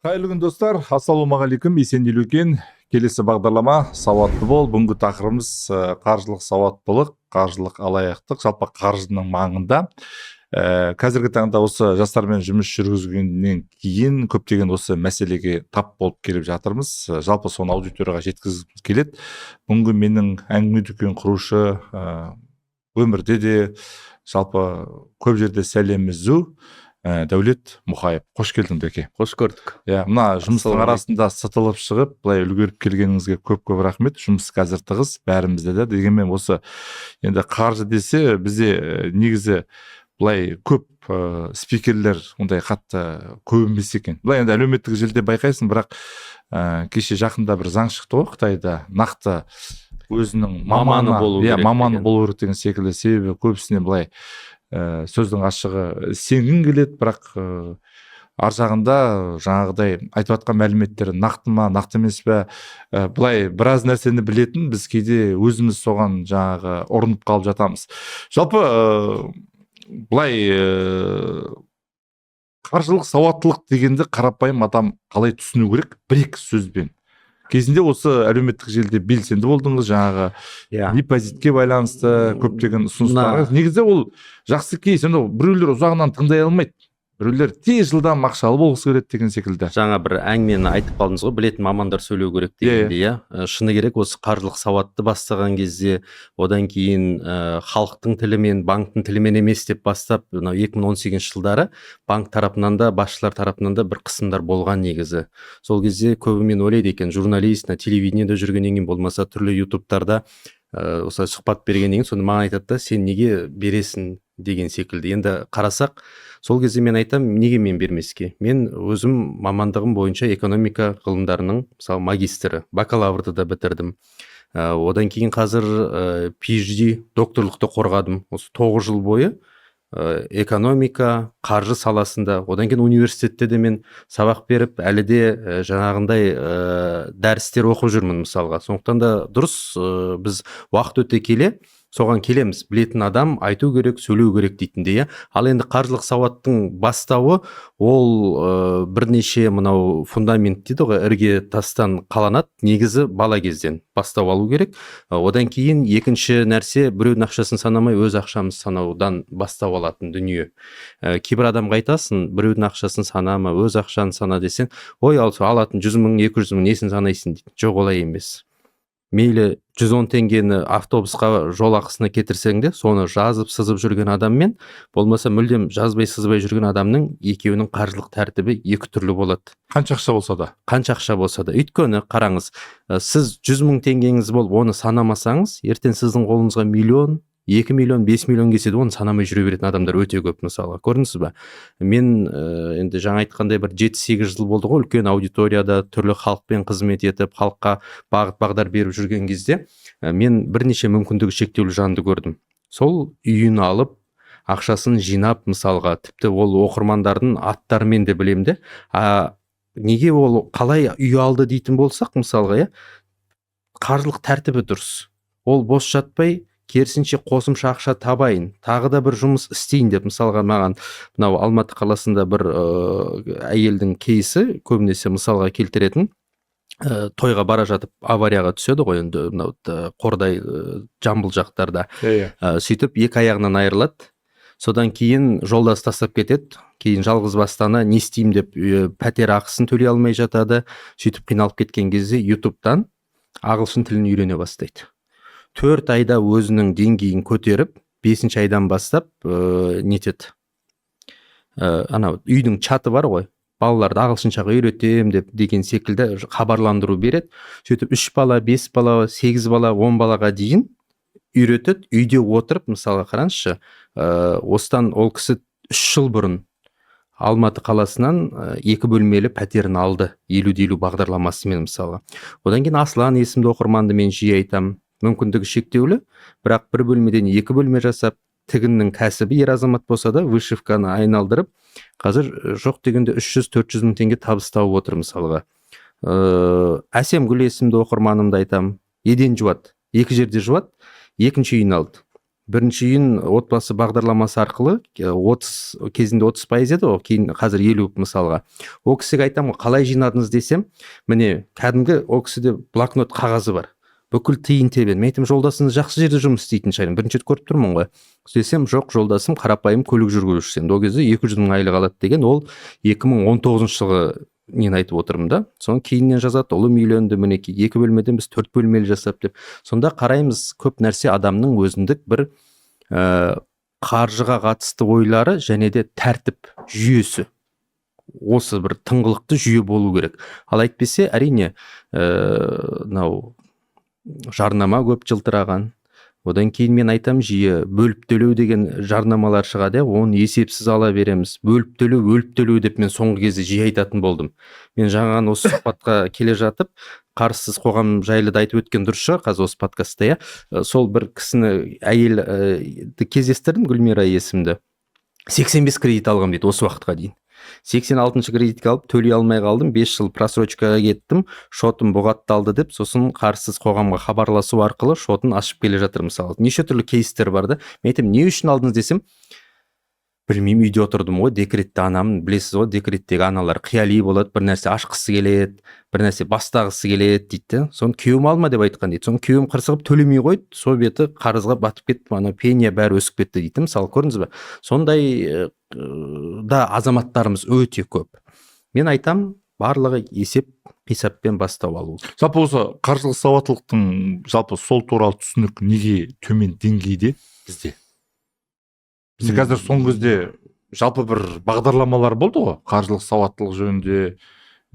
Қайырлы күн достар, ассалаумағалейкум, есенделу екен. Келесі бағдарлама сауатты бол. Бүгінгі тақырыбымыз қаржылық сауаттылық, қаржылық алаяқтық, жалпы қаржының маңында. Қазіргі таңда осы жастармен жұмыс жүргізгеннен кейін көптеген осы мәселеге тап болып келіп жатырмыз. Жалпы соны аудиторияға жеткізгіміз келеді. Бүгінгі менің әңгіме дүкен құрушы, өмірде де жалпы көп жерде сәлемізу Дәулет Мұхаев. Қош келдің, Дөке. Қош көрдік. Мына жұмыстың арасында сытылып шығып, былай үлгеріп келгеніңізге көп рахмет. Жұмыс қазір тығыз, бәрімізде де. Дегенмен осы енді қаржы десе, бізде негізі былай көп спикерлер ондай қатты көп емес екен. Былай енді әлеуметтік желіде байқайсың, бірақ кеше жақында бір заң шықты ғой Қытайда, нақты өзінің маманы болу керек деген секілді. Себебі көбісіне былай сөздің ашығы сенгің келеді, бірақ ар жағында жаңағыдай айтып жатқан мәліметтер нақты ма, нақты емес пе, былай біраз нәрсені білетін, біз кейде өзіміз соған жаңағы ұрынып қалып жатамыз. Жалпы былай қаржылық сауаттылық дегенді қарапайым адам қалай түсіну керек? Бір-екі сөзбен. Кезінде осы әлеуметтік желіде белсенді болдыңыз, жаңағы депозитке байланысты көптеген ұсыныстар. Негізі ол жақсы кейс, біреулер ұзағынан тыңдай алмайды. Біреулер тез жылдам ақшалы болғысы келеді деген секілді. Жаңа бір әңгімені айтып қалдыңыз ғой, білетін мамандар сөйлеу керек дегенде, шыны керек, осы қаржылық сауатты бастаған кезде, одан кейін халықтың тілімен, банктың тілімен емес деп бастап, 2018 жылдары банк тарапынан да, басшылар тарапынан да бір қысымдар болған негізі. Сол кезде көбімен ойлайды екен, журналист, телевидениеде жүргеннен кейін болмаса түрлі ютубтарда осылай сұхбат бергеннен кейін, соны маған айтады да, сен неге бересің деген секілді. Енді қарасақ, сол кезде мен айтам, неге мен бермеске? Мен өзім мамандығым бойынша экономика ғылымдарының мысалы магистрі, бакалаврды да бітірдім. Одан кейін қазір PhD докторлықты қорғадым. Осы 9 жыл бойы экономика, қаржы саласында, одан кейін университетте де мен сабақ беріп, әлі де жаңағындай дәрістер оқып жүрмін мысалға. Сондықтан да дұрыс, біз уақыт өте келе соған келеміз. Білетін адам айту керек, сөйлеу керек дейтіндей. Ал енді қаржылық сауаттың бастауы ол бірнеше мынау фундамент дейді ғой, ірге тастан қаланады. Негізі бала кезден бастау алу керек. Одан кейін екінші нәрсе, біреудің ақшасын санамай, өз ақшамыз санаудан бастау алатын дүние. Кейбір адамға айтасың, біреудің ақшасын санама, өз ақшаны сана десең, ой, алатын 100 мың, 200 мың несін санайсың дейді. Жоқ, олай емес. Мейлі 110 теңгені автобусқа жол ақысына кетірсең де, соны жазып, сызып жүрген адаммен, болмаса мүлдем жазбай, сызбай жүрген адамның екеуінің қаржылық тәртібі екі түрлі болады. Қанша ақша болса да? Қанша ақша болса да. Өйткені қараңыз, сіз 100 мың теңгеңіз болып, оны санамасаңыз, ертең сіздің қолыңызға миллион, 2 миллион, 5 миллион келсе де, оны санамай жүре беретін адамдар өте көп мысалы. Көрдіңіз бе? Мен енді жаңа айтқандай бір 7-8 жыл болды ғой, үлкен аудиторияда түрлі халықпен қызмет етіп, халыққа бағыт-бағдар беріп жүрген кезде, мен бірнеше мүмкіндігі шектеулі жанды көрдім. Сол үйін алып, ақшасын жинап мысалға, тіпті ол оқырмандардың аттарымен де білем де, неге ол қалай үй алды дейтін болсақ мысалға, қаржылық тәртібі дұрыс. Ол бос жатпай, керісінше қосымша ақша табайын, тағы да бір жұмыс істейін деп, мысалға маған мынау Алматы қаласында бір әйелдің кейсі көбінесе мысалға келтіретін, тойға бара жатып аварияға түседі ғой, енді мынау Қордай Жамбыл жақтарда. Сөйтіп екі аяғынан айырылады. Содан кейін жолдас тастап кетеді. Кейін жалғыз бастана не істеймін деп пәтер ақысын төлей алмай жатады. Сөйтіп қиналып кеткен кезде ютубтан ағылшын тілін үйрене бастайды. 4 айда өзінің деңгейін көтеріп, 5-ші айдан бастап нетеді. Анау үйдің чаты бар ғой, балаларды ағылшыншаға үйретем деп деген секілді хабарландыру береді. Сөйтіп 3 бала, 5 бала, 8 бала, 10 балаға дейін үйретеді. Үйде отырып, мысалға қараңызшы, осыдан ол кісі 3 жыл бұрын Алматы қаласынан 2 бөлмелі пәтерін алды, 50-50 бағдарламасымен мысалға. Одан кейін Аслан есімді оқырманды мен жиі айтам. Мүмкіндігі шектеулі, бірақ бір бөлмеден 2 бөлме жасап, тігіннің кәсібі ер азамат болса да, вышивканы айналдырып, қазір жоқ дегенде 300-400 мың теңге табыс тауып отыр мысалға. Әсемгүл есімді оқырманымды айтам, еден жуады, 2 жерде жуады, екінші үйін алды. бірінші үйін отбасы бағдарламасы арқылы 30 кезінде 30% еді ғой, кейін қазір 50 мысалға. Ол кісіге айтамын, қалай жинадыңыз десем, міне кәдімгі ол кісіде блокнот қағазы бар. Бүкіл тиын тебен. Мен айтам, жолдасыңыз жақсы жерде жұмыс істейтін шығар. Бірінші рет көріп тұрмын ғой. Десем, жоқ, жолдасым қарапайым көлік жүргізушісі. Енді ол кезде 200 мың айлық алады деген, ол 2019 жылғы нені айтып отырмын да. Соны кейіннен жазады, ұлым үйленді, мінекей 2 бөлмеден біз 4 бөлмелі жасап деп. Сонда қараймыз, көп нәрсе адамның өзіндік бір қаржыға қатысты ойлары және де тәртіп жүйесі. Осы бір тыңғылықты жүйе болу керек. Ал әйтпесе, әрине, мынау жарнама көп жылтыраған. Одан кейін мен айтам, жиі бөліп төлеу деген жарнамалар шығады, оны есепсіз ала береміз. Бөліп төлеу деп мен соңғы кезде жиі айтатын болдым. Мен жаңағы осы сұхбатқа келе жатып, қарсыз қоғам жайлы да айтып өткен дұрыс шығар қазір осы подкастта, сол бір кісіні әйелді кездестірдім, Гүлмира есімді. 85 кредит алғам дейді осы уақытқа дейін. 86-шы кредитке алып төлей алмай қалдым, 5 жыл просрочкаға кеттім, шотым бұғатталды деп, сосын қарсыз қоғамға хабарласу арқылы шотын ашып келе жатыр мысалы. Неше түрлі кейстер бар да. Мен айтам, не үшін алдыңыз десем, білмеймін, үйде отырдым ғой, декретті анамын, білесіз ғой, декреттегі аналар қияли болады, бір нәрсе ашқысы келеді, бір нәрсе бастағысы келеді дейді. Соны күйеуім алма деп айтқан дейді. Соны күйеуім қырсығып төлемей қойды, сол беті қарызға батып кетті, ана пения бәрі өсіп кетті дейді. Мысалы, көрдіңіз бе? Сондай да азаматтарымыз өте көп. Мен айтам, барлығы есеп қисаппен бастау алу. Жалпы осы қаржылық сауаттылықтың жалпы сол туралы түсінік неге төмен деңгейде бізде? Бізде қазір соңғы кезде жалпы бір бағдарламалар болды ғой, қаржылық сауаттылық жөнінде.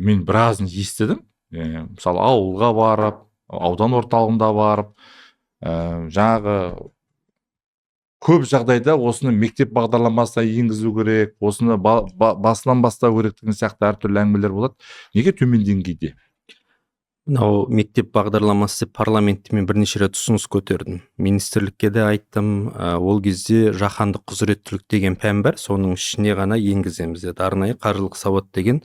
Мен біразын естідім. Мысалы ауылға барып, аудан орталығында барып, жаңағы көп жағдайда осыны мектеп бағдарламасына енгізу керек, осыны басынан бастау керек деген сияқты әртүрлі әңгімелер болады. Неге төмен деңгейде? Мынау мектеп бағдарламасы деп парламентте мен бірнеше рет ұсыныс көтердім. Министрлікке де айттым, ол кезде жаһандық құзыреттілік деген пән бар, соның ішіне ғана енгіземіз деді. Арнайы қаржылық сауат деген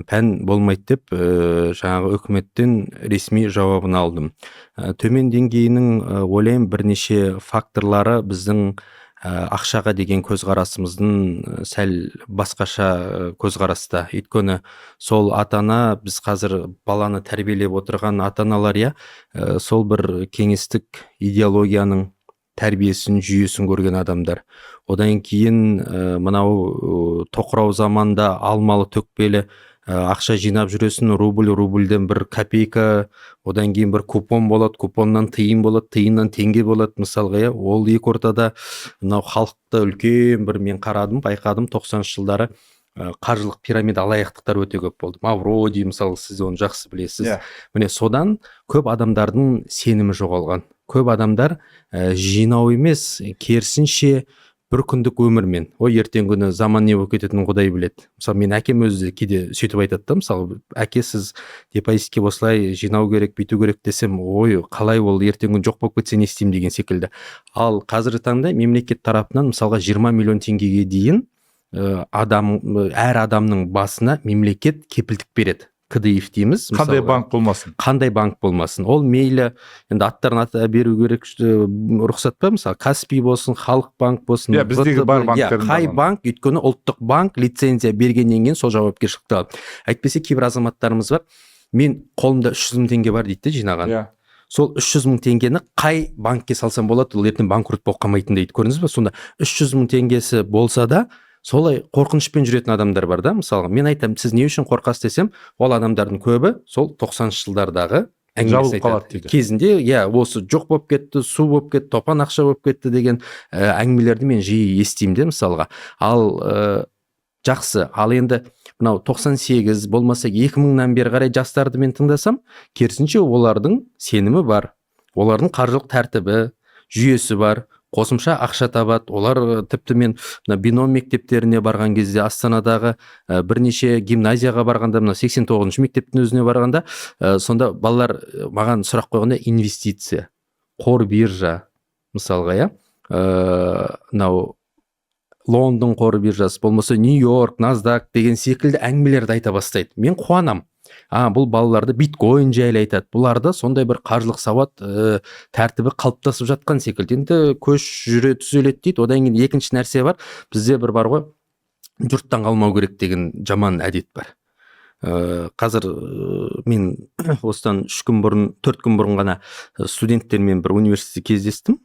пән болмайды деп жаңағы үкіметтен ресми жауабын алдым. Төмен деңгейінің ойлаймын бірнеше факторлары біздің ақшаға деген көзқарасымыздың сәл басқаша көзқараста. Өйткені сол ата-ана, біз қазір баланы тәрбиелеп отырған ата-аналар, сол бір кеңестік идеологияның тәрбиесін, жүйесін көрген адамдар. Одан кейін мынау тоқырау заманда алмалы төкпелі ақша жинап жүресің, рубльден бір копейка, одан кейін бір купон болады, купоннан тиын болады, тиыннан теңге болады мысалға. Ол екі ортада мынау халықты үлкен бір мен қарадым, байқадым, 90-шы жылдары қаржылық пирамида алаяқтықтар өте көп болды. Мавроди мысалы, сіз оны жақсы білесіз. Міне содан көп адамдардың сенімі жоғалған. Көп адамдар жинау емес, керісінше бір күндік өмірмен, ертең күні заман не болып кететінін Құдай біледі. Мысалы, мен әкем өзі кейде сөйтіп айтады да, мысалы, әке сіз депозитке осылай жинау керек, бүйту керек десем, қалай ол ертең күн жоқ болып кетсе не істеймін деген секілді. Ал қазіргі таңда мемлекет тарапынан мысалға 20 миллион теңгеге дейін әр адамның басына мемлекет кепілдік береді. КДИФ дейміз. Қандай банк болмасын? Қандай банк болмасын. Ол мейлі, енді аттарын беру керек, рұқсат па? Мысалы, Каспий болсын, Халық банк болсын. Біздегі бар банктердің. Қай банк, өйткені ұлттық банк лицензия бергеннен кейін сол жауапкершілікті алады. Әйтпесе кейбір азаматтарымыз бар, мен қолымда 300 мың теңге бар дейді жинаған. Сол 300 мың теңгені қай банкке салсам болады, ол ертең банкрот болып қалмайтын дейді. Көрдіңіз бе? Сонда 300 мың теңгесі болса да, солай қорқынышпен жүретін адамдар бар да. Мысалға, мен айтам, сіз не үшін қорқасыз десем, ол адамдардың көбі сол 90-шы жылдардағы әңгімесі айтады. Кезінде, осы жоқ болып кетті, су болып кетті, топан ақша болып кетті деген әңгімелерді мен жиі естимін де мысалға. Ал жақсы, ал енді мынау 98 болмаса 2000-нан бері қарай жастарды мен тыңдасам, керісінше олардың сенімі бар. Олардың қаржылық тәртібі, жүйесі бар. Қосымша ақша табады. Олар тіпті мен бином мектептеріне барған кезде, Астанадағы бірнеше гимназияға барғанда, 89-шы мектептің өзіне барғанда, сонда балалар маған сұрақ қойғанда инвестиция, қор биржа, мысалға, Лондон қор биржасы, болмаса Нью-Йорк, Насдак деген секілді әңгімелерді айта бастайды. Мен қуанам. Бұл балаларды биткоин жайлы айтады. Бұларда сондай бір қаржылық сауат тәртібі қалыптасып жатқан секілді. Енді көш жүре түзеледі дейді. Одан кейін екінші нәрсе бар. Бізде бір бар ғой, жұрттан қалмау керек деген жаман әдет бар. Қазір мен осыдан 3 күн бұрын, 4 күн бұрын ғана студенттермен бір университетте кездестім.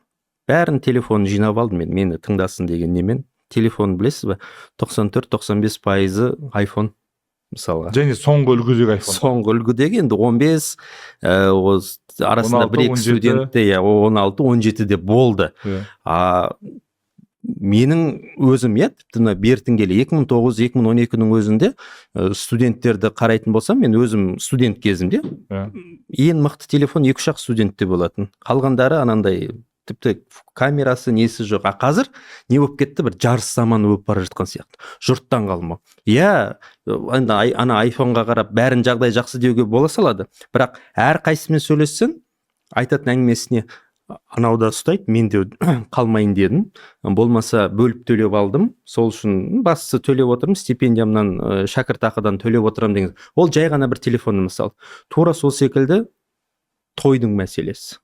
Бәрін телефонын жинап алдым мен, мені тыңдасын деген немен. Телефон білесіз бе? 94-95% iPhone мысалға. Және соңғы үлгідегі iPhone. Соңғы үлгідегі енді 15, арасында 1-2 студентте 16-17 де болды. Менің өзім тіпті мына бертін келе 2009-2012-нің өзінде студенттерді қарайтын болсам, мен өзім студент кезімде ең мықты телефон 2-3 студентте болатын. Қалғандары анандай тіпті камерасы несі жоқ. Қазір не болып кетті, бір жарыс заманы болып бара жатқан сияқты. Жұрттан қалмау. Ана айфонға қарап бәрін жағдай жақсы деуге бола салады. Бірақ әр қайсымен сөйлессең, айтатын әңгімесіне анауда ұстайды, мен де қалмайын дедім. Болмаса бөліп төлеп алдым. Сол үшін бастысы төлеп отырмын, стипендиямнан, шәкіртақыдан төлеп отырамын деген. Ол жай ғана бір телефон мысал. Тура сол секілді тойдың мәселесі.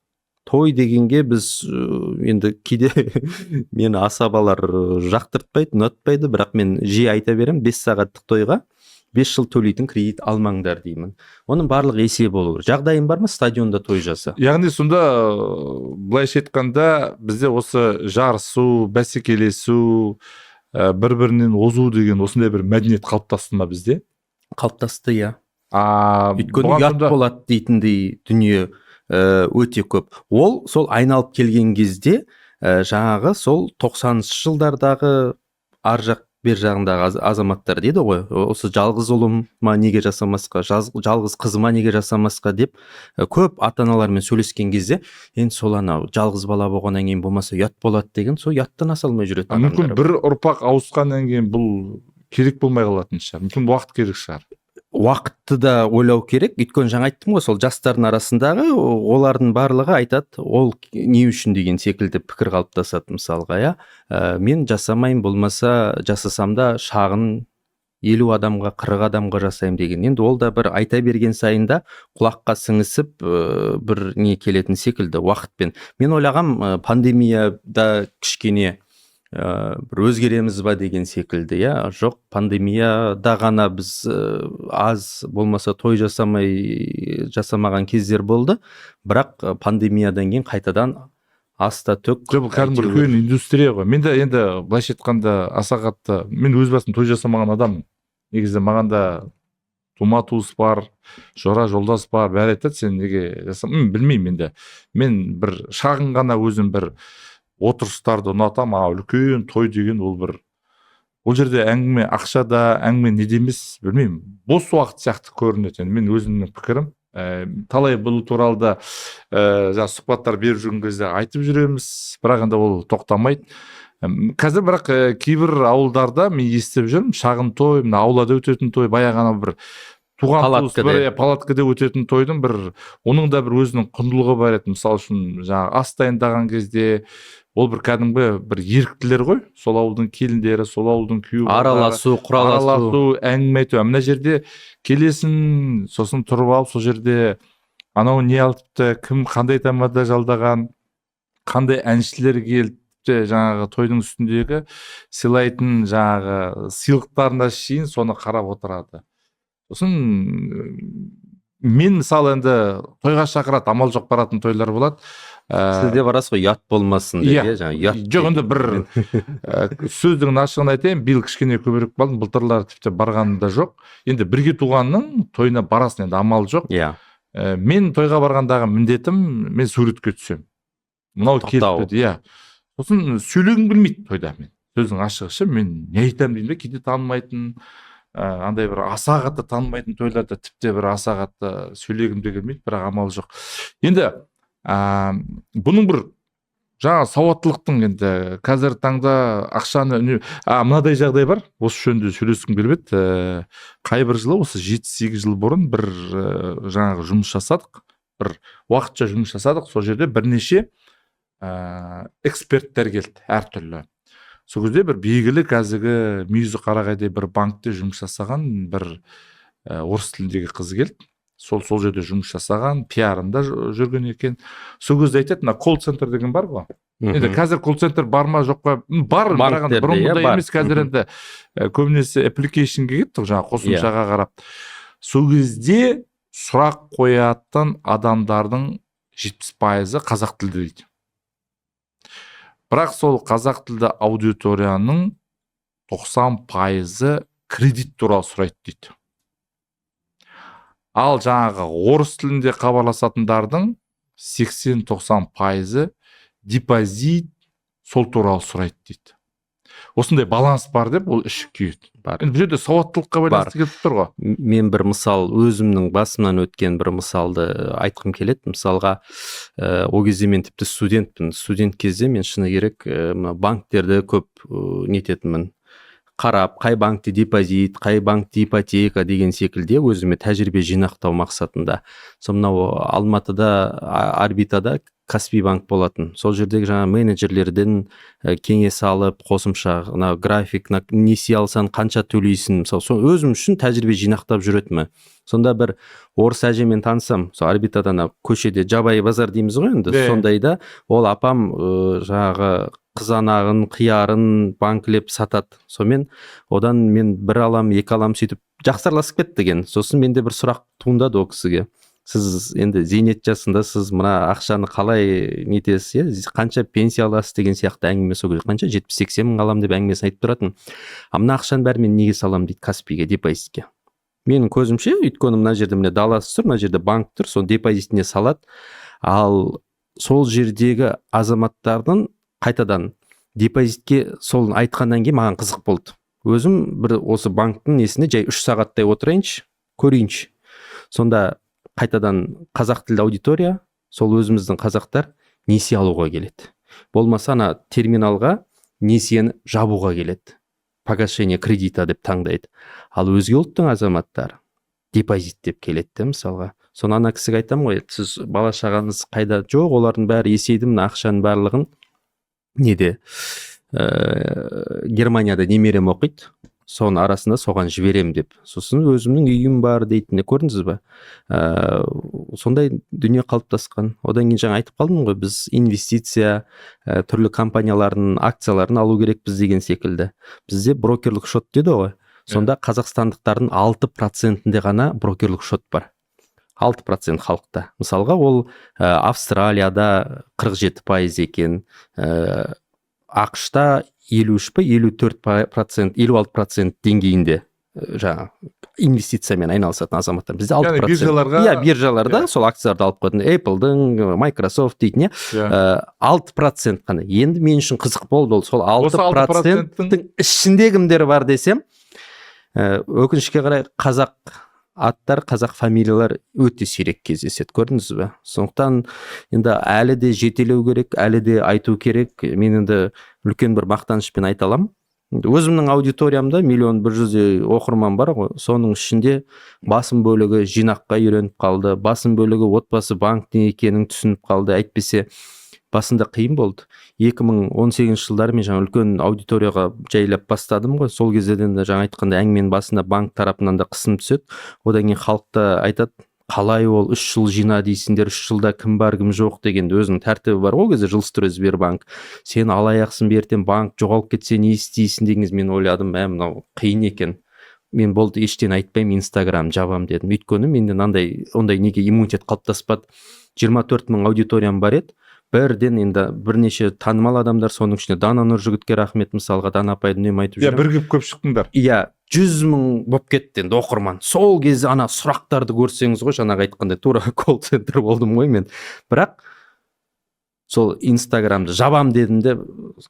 Той дегенге біз енді кейде мені асабалар жақтыртпайды, ұнатпайды, бірақ мен жиі айта берем, 5 сағаттық тойға 5 жыл төлейтін кредит алмаңдар деймін. Оның барлық есебі болу керек. Жағдайың бар ма, стадионда той жаса? Яғни сонда былайша айтқанда бізде осы жарысу, бәсекелесу, бір-бірінен озу деген осындай бір мәдениет қалыптасты ма бізде? Қалыптасты, өйткені ұят болады дейтіндей дүние өте көп. Ол сол айналып келген кезде жаңағы сол 90-шы жылдардағы ар жақ бер жағындағы азаматтар дейді ғой, осы жалғыз ұлым ма неге жасамасқа, жалғыз қызыма неге жасамасқа деп көп ата-аналармен сөйлескен кезде, енді сол анау жалғыз бала болғаннан кейін болмаса ұят болады деген, сол ұяттан аса алмай жүреді адамдар. Мүмкін бір ұрпақ ауысқаннан кейін бұл керек болмай қалатын шығар. Мүмкін уақыт керек шығар. Уақытты да ойлау керек. Өйткені жаңа айттым ғой, сол жастардың арасындағы олардың барлығы айтады, ол не үшін деген секілді пікір қалыптасады мысалға, мен жасамайын, болмаса жасасам да шағын 50 адамға, 40 адамға жасаймын деген. Енді ол да бір айта берген сайында құлаққа сіңісіп бір не келетін секілді уақытпен. Мен ойлағам, пандемияда кішкене бір өзгереміз ба деген секілді, жоқ, пандемияда ғана біз аз болмаса той жасамаған кездер болды, бірақ пандемиядан кейін қайтадан аста төк. Бұл кәдімгі үлкен индустрия ғой. Мен де енді былайша айтқанда аса қатты, мен өз басым той жасамаған адаммын. Негізі маған да тума-туыс бар, жора жолдас бар, бәрі айтады, сен неге жасамайсың? Білмеймін енді. Мен бір шағын ғана өзім бір отырыстарды ұнатам, үлкен той деген ол бір, ол жерде әңгіме ақшада, әңгіме неде емес, білмеймін, бос уақыт сияқты көрінеді. Мен өзімнің пікірім, талай бұл туралы да сұхбаттар беріп жүрген кезде айтып жүреміз, бірақ енді ол тоқтамайды. Қазір бірақ кейбір ауылдарда мен естіп жүрмін, шағын той, мына аулада өтетін той, баяғана бір туған туыс бір палаткада өтетін тойдың бір, оның да бір өзінің құндылығы бар еді. Мысалы үшін жаңағы ас дайындаған кезде ол бір кәдімгі бір еріктілер ғой, сол ауылдың келіндері, сол ауылдың күйеу араласу, құраласу, әңгіме айту. Мына жерде келесін, сосын тұрып алып, сол жерде анау не алыпты, кім қандай тамада жалдаған, қандай әншілер келді, жаңағы тойдың үстіндегі сыйлайтын жаңағы сыйлықтарына шейін соны қарап отырады. Сосын мен мысалы енді тойға шақырады, амал жоқ баратын тойлар болады. Сізде барасыз ғой, ұят болмасын деп, жоқ, енді бір сөздің ашығын айтайын, биыл кішкене көбірек балдым, былтырлар тіпті барғанымда жоқ. Енді бірге туғанның тойына барасың, енді амал жоқ. Мен тойға барғандағы міндетім, мен суретке түсем. Мынау келіп деді, сосын сөйлегім келмейді тойда. Мен сөздің ашығы, мен не айтамын деймін бе, кейде танымайтын, андай бір аса қатты танымайтын тойларда тіпті бір аса қатты сөйлегім де келмейді, бірақ амал жоқ. Енді бұның бір жаңа сауаттылықтың, енді қазір таңда ақшаны мынадай жағдай бар, осы жөнінде сөйлескім келіп еді. Қай бір жылы, осы 7-8 жыл бұрын бір жаңағы жұмыс жасадық, бір уақытша жұмыс жасадық. Сол жерде бірнеше эксперттер келді, әртүрлі. Сол кезде бір белгілі қазіргі мүйізі қарағайдай бір банкте жұмыс жасаған бір орыс тіліндегі қыз келді. Сол жерде жұмыс жасаған, пиарында жүрген екен. Сол кезде айтады, мына колл-центр деген бар ғой. Енді қазір колл-центр бар ма жоқ па? Бар, бірақ бұрынғыдай емес. Қазір енді көбінесе application'ге кеттік, жаңа қосымшаға қарап. Сол кезде сұрақ қоятын адамдардың 70% қазақ тілді дейді. Бірақ сол қазақ тілді аудиторияның 90% кредит туралы сұрайды дейді. Ал жаңағы орыс тілінде хабарласатындардың 80-90% депозит сол туралы сұрайды дейді. Осындай баланс бар деп ол ішік күйеді. Енді бұл жерде сауаттылыққа байланысты келіп тұр ғой. Мен бір мысал, өзімнің басымнан өткен бір мысалды айтқым келеді. Мысалға, о кезде мен тіпті студентпін. Студент кезде мен шыны керек банктерді көп нететінмін. Қарап, қай банкте депозит, қай банкте ипотека деген секілде өзіме тәжірибе жинақтау мақсатында. Мынау Алматыда, орбитада Каспий банк болатын. Сол жердегі жаңа менеджерлерден кеңес алып, қосымша график, несие алсаң қанша төлейсің. Өзім үшін тәжірибе жинақтап жүретінмін. Сонда бір орыс әжемен танысам, сол орбитадан көшеде жабайы базар дейміз ғой енді. Сондайда ол апам жаңағы қызанағын, қиярын банкілеп сатады. Сонымен одан мен бір алам, екі алам сөйтіп жақсарласып кетті деген. Сосын менде бір сұрақ туындады ол кісіге. Сіз енді зейнет жасында сіз мына ақшаны қалай нетесіз, қанша пенсия аласыз деген сияқты әңгіме сол кезде. Қанша 70-80 мың алам деп әңгімесін айтып тұратын. Мына ақшаны бәрі мен неге салам дейді, Каспийге, депозитке. Менің көзімше, өйткені мына жерде міне даласы тұр, мына жерде банк тұр, сол депозитіне салады. Ал сол жердегі азаматтардың қайтадан депозитке сол айтқаннан кейін маған қызық болды. Өзім бір осы банктың несіне жай 3 сағаттай отырайыншы, көрейінші. Сонда қайтадан қазақ тілді аудитория, сол өзіміздің қазақтар несие алуға келеді. Болмаса ана терминалға несиені жабуға келеді. Погашение кредита деп таңдайды. Ал өзге ұлттың азаматтары депозит деп келеді, мысалға. Соны ана кісіге айтам ғой, сіз бала шағаңыз қайда? Жоқ, олардың бәрі есейді, мына ақшаның барлығын неде Германияда немерем оқиды, соның арасында соған жіберем деп. Сосын өзімнің үйім бар дейтін, көрдіңіз ба? Сондай дүние қалыптасқан. Одан кейін жаңа айтып қалдым ғой, біз инвестиция, түрлі компаниялардың акцияларын алу керекпіз деген секілді. Бізде брокерлік шот деді ғой. Сонда қазақстандықтардың 6%-інде ғана брокерлік шот бар. 6% халықта. Мысалға, ол Австралияда 47% екен, ақш-та 53-54%, 56% деңгейінде жаңа инвестициямен айналысатын азаматтар. Бізде 6%. Яғни биржаларға... биржаларда сол акцияларды алып қойдың. Apple-дың, Microsoft дейтін, 6% қана. Енді мен үшін қызық болды ол. Сол 6%-тің ішінде кімдер бар десем, өкінішке қарай қазақ аттар, қазақ фамилиялар өте сирек кездеседі, көрдіңіз бе? Сондықтан енді әлі де жетелеу керек, әлі де айту керек. Мен енді үлкен бір мақтанышпен айта аламын. Өзімнің аудиториямда 1.100.000 оқырман бар ғой. Соның ішінде басым бөлігі жинаққа үйреніп қалды, басым бөлігі отбасы банктің екенін түсініп қалды. Әйтпесе басында қиын болды. 2018 жылдары мен жаңа үлкен аудиторияға жайлап бастадым ғой. Сол кезден де жаңа айтқанда әңгіменің басында банк тарапынан да қысым түседі. Одан кейін халықта айтады, қалай ол 3 жыл жина дейсіңдер, 3 жылда кім бар, кім жоқ дегенде өзінің тәртібі бар. Ол кезде Жилстройсбербанк. Сен алаяқсың, бертен банк жоғалып кетсе не істейсің дегенде мен ойладым, мынау қиын екен. Мен болды ештен айтпаймын, Инстаграм жабам дедім. Өйткені менден ондай неге иммунитет қалыптаспады. 24 мың аудиториям бар еді. Бірден енді бірнеше танымал адамдар, соның ішінде Дана Нұржігітке рахмет, мысалға Дана апайды үнемі айтып жүремін. Бірігіп көп шықтыңдар. 100 мың болып кетті енді оқырман. Сол кезде ана сұрақтарды көрсеңіз ғой, жаңағы айтқандай тура колл-центр болдым ғой мен. Бірақ сол Инстаграмды жабам дедім де,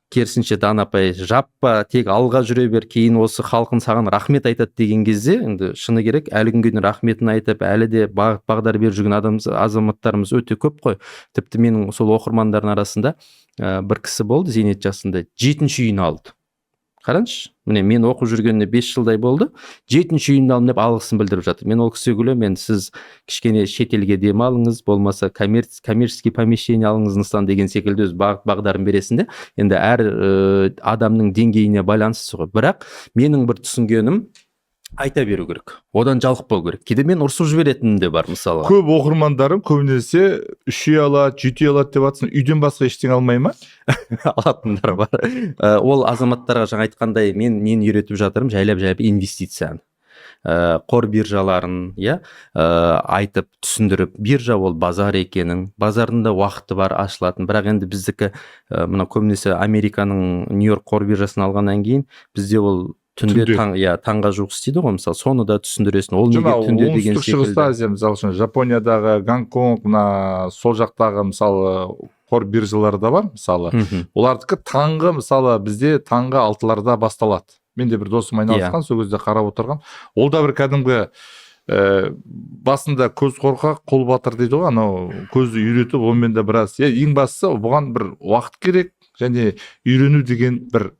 керісінше Дана апай жаппа, тек алға жүре бер, кейін осы халқын саған рахмет айтады деген кезде, енді шыны керек, әлі күнге дейін рахметін айтып, әлі де бағдар беріп жүрген азаматтарымыз өте көп қой. Тіпті менің сол оқырмандардың арасында бір кісі болды, зейнет жасында 7-ші үйін алды. Қараңызшы, міне мен оқып жүргеніне 5 жылдай болды, 7-ші үйін алдым деп алғысын білдіріп жатыр. Мен ол кісіге күлемін, сіз кішкене шетелге демалыңыз, болмаса коммерческий помещение алыңыз ныстан деген секілді өз бағдарын бересін де. Енді әр адамның деңгейіне байланысты ғой. Бірақ менің бір түсінгенім, айта беру керек, одан жалықпау керек. Кейде мен ұрсып жіберетінім де бар мысалға. Көп оқырмандарым көбінесе 3 үй алады, 7 үй алады деп жатсың, үйден басқа ештеңе алмай ма? Алатындар бар. Ол азаматтарға жаңа айтқандай мен нені үйретіп жатырмын, жайлап инвестицияны. Қор биржаларын айтып түсіндіріп, биржа ол базар екенін, базарында уақыты бар, ашылатын. Бірақ енді біздікі мына көбінесе Американың Нью-Йорк қор биржасын алғаннан кейін бізде ол түнде таңға жуық істейді ғой, мысалы, соны да түсіндіресің. Ол неге түнде деген секілді. Шығыста Азия, мысалы үшін Жапониядағы Гонконг, мына сол жақтағы мысалы қор биржалары да бар, мысалы. Олардікі таңғы, мысалы, бізде таңғы 6-ларда басталады. Мен де бір досым айналысқан, сол кезде қарап отырған. Ол да бір кәдімгі басында көз қорқақ, қол батыр дейді ғой, анау көзді үйретіп, онымен де біраз. Ең бастысы бұған бір уақыт керек, және үйрену деген бір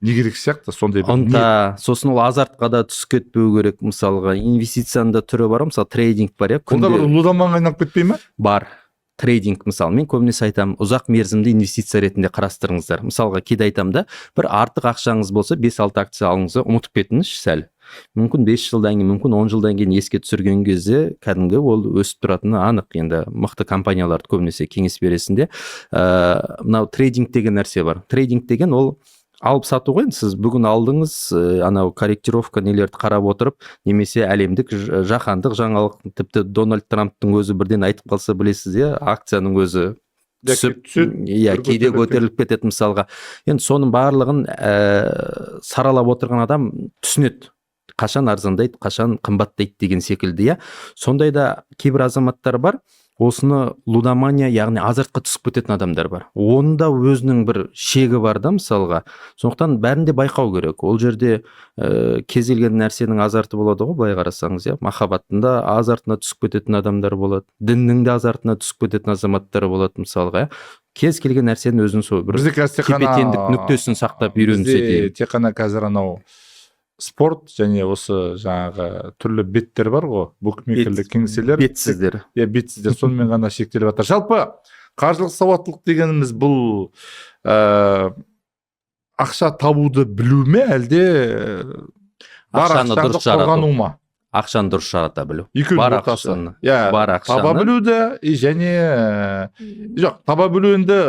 не керек сияқты, сондай бір ынта. Сосын ол азартқа да түсіп кетпеу керек. Мысалға инвестицияның да түрі бар, мысалы трейдинг бар, Онда бір лудоманға айналып кетпей ме? Бар. Трейдинг, мысалы, мен көбінесе айтамын, ұзақ мерзімді инвестиция ретінде қарастырыңыздар. Мысалға кейде айтамын да, бір артық ақшаңыз болса 5-6 акция алыңыздар, ұмытып кетіңізші сәл. Мүмкін 5 жылдан кейін, мүмкін 10 жылдан кейін еске түсірген кезде кәдімгі ол өсіп тұратыны анық. Енді мықты компанияларды көбінесе кеңес бересінде. Мынау трейдинг деген нәрсе бар. Трейдинг деген ол алып сату ғой. Сіз бүгін алдыңыз, анау корректировка нелерді қарап отырып, немесе әлемдік жаһандық жаңалық, тіпті Дональд Трамптың өзі бірден айтып қалса, білесіз, акцияның өзі түсіп, кейде көтеріліп кетеді мысалға. Енді соның барлығын саралап отырған адам түсінеді. Қашан арзандайды, қашан қымбаттайды деген секілді, Сондайда кейбір азаматтар бар, осыны лудомания, яғни азартқа түсіп кететін адамдар бар. Онда өзінің бір шегі бар да, мысалға. Сондықтан бәрінде байқау керек. Ол жерде кез келген нәрсенің азарты болады ғой, былай қарасаңыз, махаббаттың да азартына түсіп кететін адамдар болады, діннің де азартына түсіп кететін азаматтар болады, мысалға. Кез келген нәрсенің өзінің сол бір тепе-теңдік нүктесін сақтап үйренсе деймін. Тек қана қазір анау спорт және осы жаңағы түрлі беттер бар ғой, букмекерлік кеңселер. Бетсіздер. Бетсіздер, сонымен ғана шектеліп жатыр. Жалпы қаржылық сауаттылық дегеніміз бұл ақша табуды білу ме, әлде бар ақшаны қорғану ма? Ақшаны дұрыс жарата білу. Бар ақшаны. Таба білуді және жоқ, таба білу енді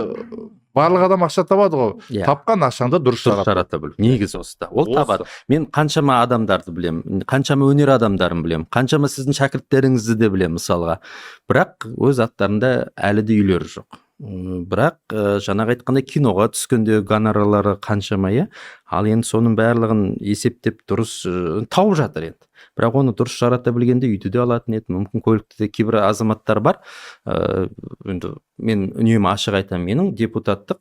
барлық адам ақша табады ғой. Тапқан ақшаңды дұрыс жарата білу. Негізі осыда. Ол табады. Мен қаншама адамдарды білемін, қаншама өнер адамдарын білемін, қаншама сіздің шәкірттеріңізді де білемін мысалға. Бірақ өз аттарында әлі де үйлері жоқ. Бірақ жаңағы айтқандай киноға түскенде гонорарлары қаншама, ал енді соның барлығын есептеп дұрыс тауып жатыр енді. Бірақ оны дұрыс жарата білгенде үйді де алатын еді, мүмкін көлікті де. Кейбір азаматтар бар, енді мен үнемі ашық айтамын, менің депутаттық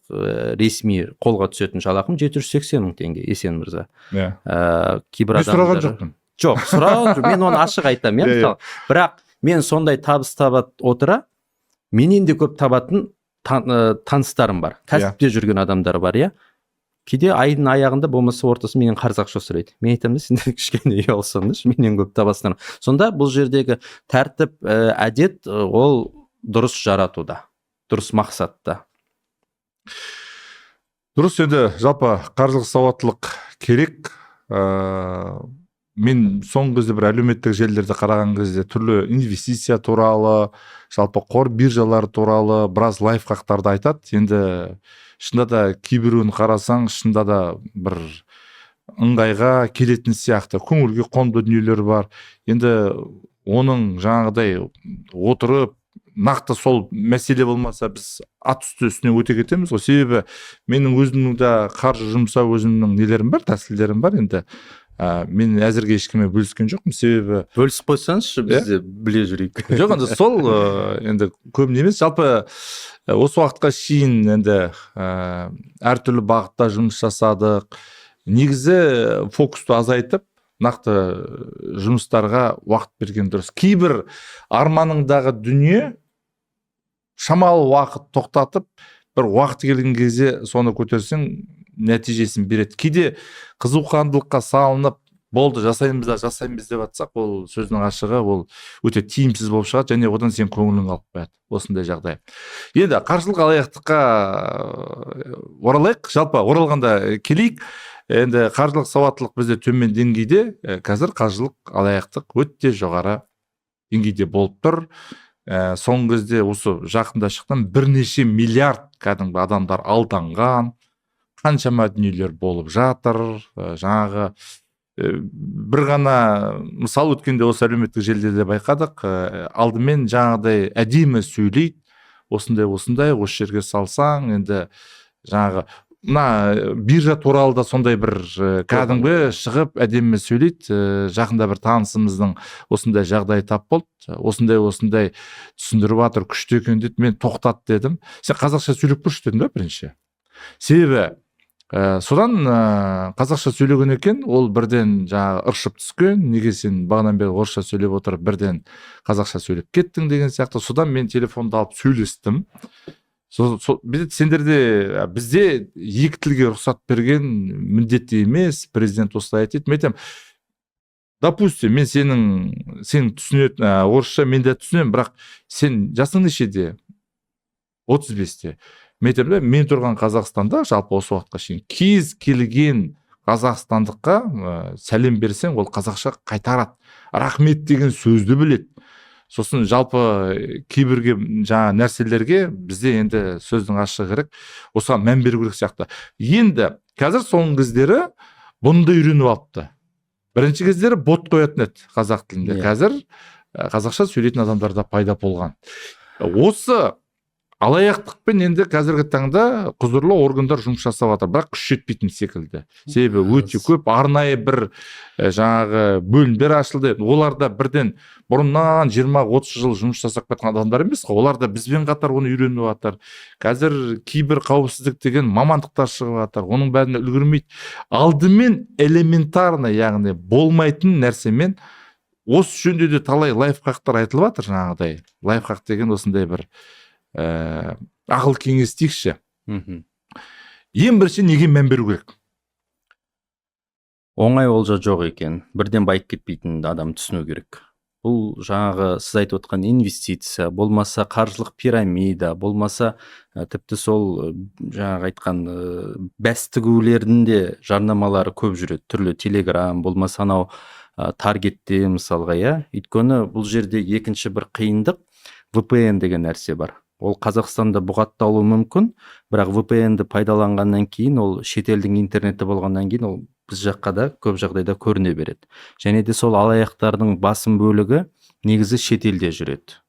ресми қолға түсетін жалақым 780 мың теңге, Есен мырза. Мен сұраған жоқпын. Жоқ, сұраған жоқ, мен оны ашық айтамын. Бірақ мен сондай табыс табат отыра, менен де көп табатын таныстарым бар, кәсіпте жүрген адамдар бар, Кейде айдың аяғында болмаса ортасы менен қарыз ақша сұрайды. Мен айтамын да, сендер кішкене үй алсаңдаршы, менен көп табасыңдар. Сонда бұл жердегі тәртіп, әдет ол дұрыс жаратуда, дұрыс мақсатта. Дұрыс, енді жалпы қаржылық сауаттылық керек. Мен соңғы кезде бір әлеуметтік желілерді қараған кезде түрлі инвестиция туралы, жалпы қор биржалары туралы біраз лайфхактарды айтады. Енді шында да кейбіреуін қарасаң, шында да бір ыңғайға келетін сияқты, көңілге қонды дүниелер бар. Енді оның жаңағыдай отырып, нақты сол мәселе болмаса, біз ат үстіне өте кетеміз ғой. Себебі менің өзімнің де қаржы жұмсау өзімнің нелерім бар, тәсілдерім бар. Енді мен әзірге ешкімге бөліскен жоқпын, себебі бөлісіп қойсаңызшы, біз де біле жүрейік. Жоқ, енді сол енді көбіне емес, жалпы осы уақытқа шейін енді әртүрлі бағытта жұмыс жасадық. Негізі фокусты азайтып, нақты жұмыстарға уақыт берген дұрыс. Кейбір арманыңдағы дүние шамалы уақыт тоқтатып, бір уақыт келген кезде соны көтерсең, нәтижесін береді. Кейде қызуқандылыққа салынып, болды, жасаймыз деп жатсақ, ол сөздің ашығы, ол өте тиімсіз болып шығады, және одан сен көңілің алып қояды. Осындай жағдай. Енді қаржылық алаяқтыққа оралайық, жалпы оралғанда келейік. енді қаржылық сауаттылық бізде төмен деңгейде, қазір қаржылық алаяқтық өте жоғары деңгейде болып тұр. Соңғы кезде осы жақында шыққан бірнеше миллиард кәдімгі адамдар алданған, қаншама дүниелер болып жатыр. Жаңағы бір ғана мысал өткенде осы әлеуметтік желіде байқадық. Алдымен жаңағыдай әдемі сөйлейді, осындай осы жерге салсаң, енді жаңағы мына биржа туралы да сондай бір кәдімгі шығып әдемі сөйлейді. Жақында бір танысымыздың осындай жағдай тап болды, осындай түсіндіріп жатыр, күшті екен деді. Мен тоқтат дедім. Сен қазақша сөйлеп көрші дедім да бірінші. Себебі содан қазақша сөйлеген екен, ол бірден жаңағы ыршып түскен. Неге сен бағанан бері орысша сөйлеп отырып бірден қазақша сөйлеп кеттің деген сияқты. Содан мен телефонды алып сөйлестім. Сендерде бізде екі тілге рұқсат берген міндетті емес, президент осылай айтады. Мен айтамын, допустим, мен сен түсінетін орысша мен де түсінемін, бірақ сен жасың нешеде? 35-те. Мен айтамын, мен тұрған Қазақстанда жалпы осы уақытқа шейін кез келген қазақстандыққа сәлем берсең, ол қазақша қайтарады. Рахмет деген сөзді біледі. Сосын жалпы кейбірге жаңа нәрселерге бізде енді сөздің ашығы керек, осыған мән беру керек сияқты. Енді қазір соңғы кездері бұны да үйреніп алыпты. Бірінші кездері бот қоятын еді қазақ тілінде. Қазір қазақша сөйлейтін адамдар да пайда болған. Осы алаяқтықпен енді қазіргі таңда құзырлы органдар жұмыс жасап жатыр, бірақ күш жетпейтін секілді. Себебі өте көп арнайы бір жаңағы бөлімдер ашылды. Олар да бірден бұрыннан 20-30 жыл жұмыс жасап кеткен адамдар емес қой. Олар да бізбен қатар оны үйреніп жатыр. Қазір кибер қауіпсіздік деген мамандықтар шығып жатыр. Оның бәріне үлгермейді. Алдымен элементарно, яғни болмайтын нәрсемен осы жөнде де талай лайфхактар айтылып жатыр жаңағыдай. Лайфхак деген осындай бір ақыл кеңес дейікші. Ең бірінші неге мән беру керек? Оңай олжа жоқ екен. Бірден байып кетпейтін адам түсіну керек. Бұл жаңағы сіз айтып отқан инвестиция, болмаса қаржылық пирамида, болмаса тіпті сол жаңағы айтқан бәс тігулердің де жарнамалары көп жүреді. Түрлі Telegram, болмаса анау таргетте мысалға, иә. Өйткені бұл жерде екінші бір қиындық VPN деген нәрсе бар. Ол Қазақстанда бұғатталуы мүмкін, бірақ VPN-ді пайдаланғаннан кейін, ол шетелдің интернеті болғаннан кейін, ол біз жаққа да көп жағдайда көріне береді. Және де сол алаяқтардың басым бөлігі негізі шетелде жүреді.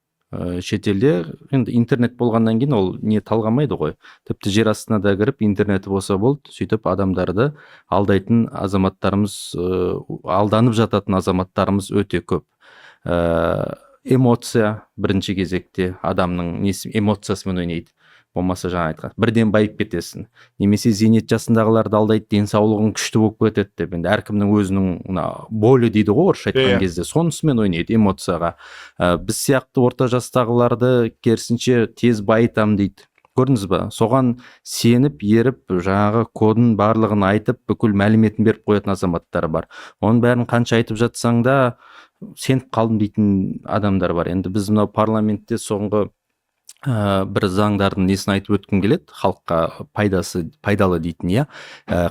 Шетелде енді интернет болғаннан кейін ол не талғамайды ғой. Тіпті жер астына да кіріп интернеті болса болды, сөйтіп адамдарды алдайтын азаматтарымыз, алданып жататын азаматтарымыз өте көп. Эмоция бірінші кезекте адамның эмоциясымен ойнайды. Болмаса жаңа айтқан, бірден байып кетесің. Немесе зейнет жасындағыларды алдайды, денсаулығың күшті болып кетеді деп. Енді әркімнің өзінің болі дейді ғой орысша айтқан кезде, сонысымен ойнайды эмоцияға. Біз сияқты орта жастағыларды керісінше тез байытам дейді. Көрдіңіз ба? Соған сеніп, еріп, жаңағы кодын барлығын айтып, бүкіл мәліметін беріп қоятын азаматтар бар. Оның бәрін қанша айтып жатсаң да сеніп қалдым дейтін адамдар бар. Енді біз мынау парламентте соңғы бір заңдардың несін айтып өткім келеді, халыққа пайдалы дейтін, иә.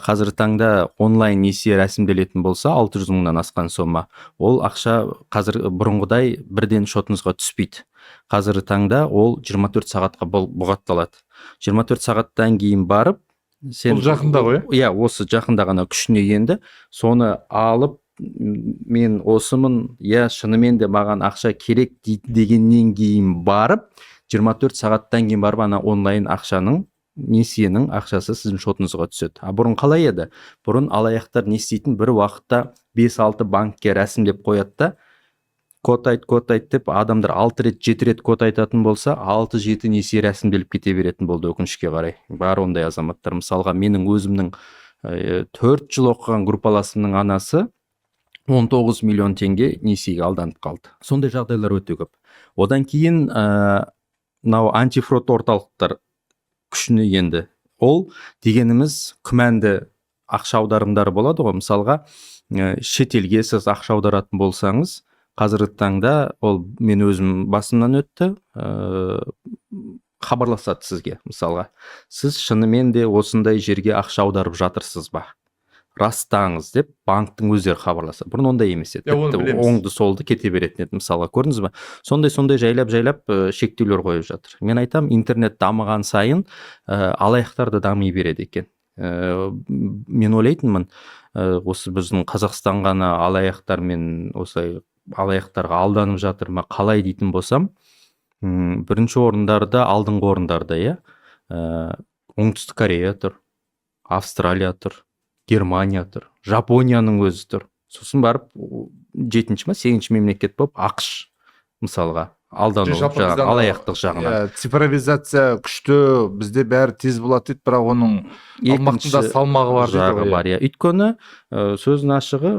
Қазір таңда онлайн несие рәсімделетін болса 600 мыңнан асқан сома, ол ақша қазір бұрынғыдай бірден шотыңызға түспейді. Қазір таңда ол 24 сағатқа бұғатталады. 24 сағаттан кейін барып, ол жақында ғой? Иә, осы жақында ғана күшіне енді, соны алып, мен осымын, иә, шынымен де маған ақша керек дегеннен кейін барып, 24 сағаттан кейін барып ана онлайн ақшаның, несиенің ақшасы сіздің шотыңызға түседі. Бұрын қалай еді? Бұрын алаяқтар не істейтін, бір уақытта 5-6 банкке рәсімдеп қояды да, код айт деп адамдар 6 рет 7 рет код айтатын болса, 6-7 несие рәсімделіп кете беретін болды өкінішке қарай. Бар ондай азаматтар. Мысалға менің өзімнің 4 жыл оқыған группаласымның анасы 19 миллион теңге несиеге алданып қалды. Сондай жағдайлар өте көп. Одан кейін мынау антифрод орталықтар күшіне енді. Ол дегеніміз күмәнді ақша аударымдары болады ғой. Мысалға шетелге сіз ақша аударатын болсаңыз, қазіргі таңда ол мен өзім басымнан өтті, хабарласады сізге. Мысалға, сіз шынымен де осындай жерге ақша аударып жатырсыз ба? растаңыз деп банктың өздері хабарласа. Бұрын ондай емес еді. Оны Тіпті білеміз. оңды солды кете беретін еді мысалға, көрдіңіз бе? Сондай жайлап шектеулер қойып жатыр. Мен айтам, интернет дамыған сайын алаяқтар да дами береді екен. Мен ойлайтынмын, осы біздің Қазақстан ғана алаяқтармен осылай алаяқтарға алданып жатыр ма қалай дейтін болсам, бірінші орындарда, алдыңғы орындарда, иә, Оңтүстік Корея тұр, Австралия тұр, Германия тұр, Жапонияның өзі тұр. Сосын барып 7-ші ма 8-ші мемлекет болып ақш мысалға алдану жағынан, алаяқтық жағынан. Цифровизация күшті, бізде бәрі тез болады дейді, бірақ оның алмақтында салмағы бар жағы бар. Өйткені сөздің ашығы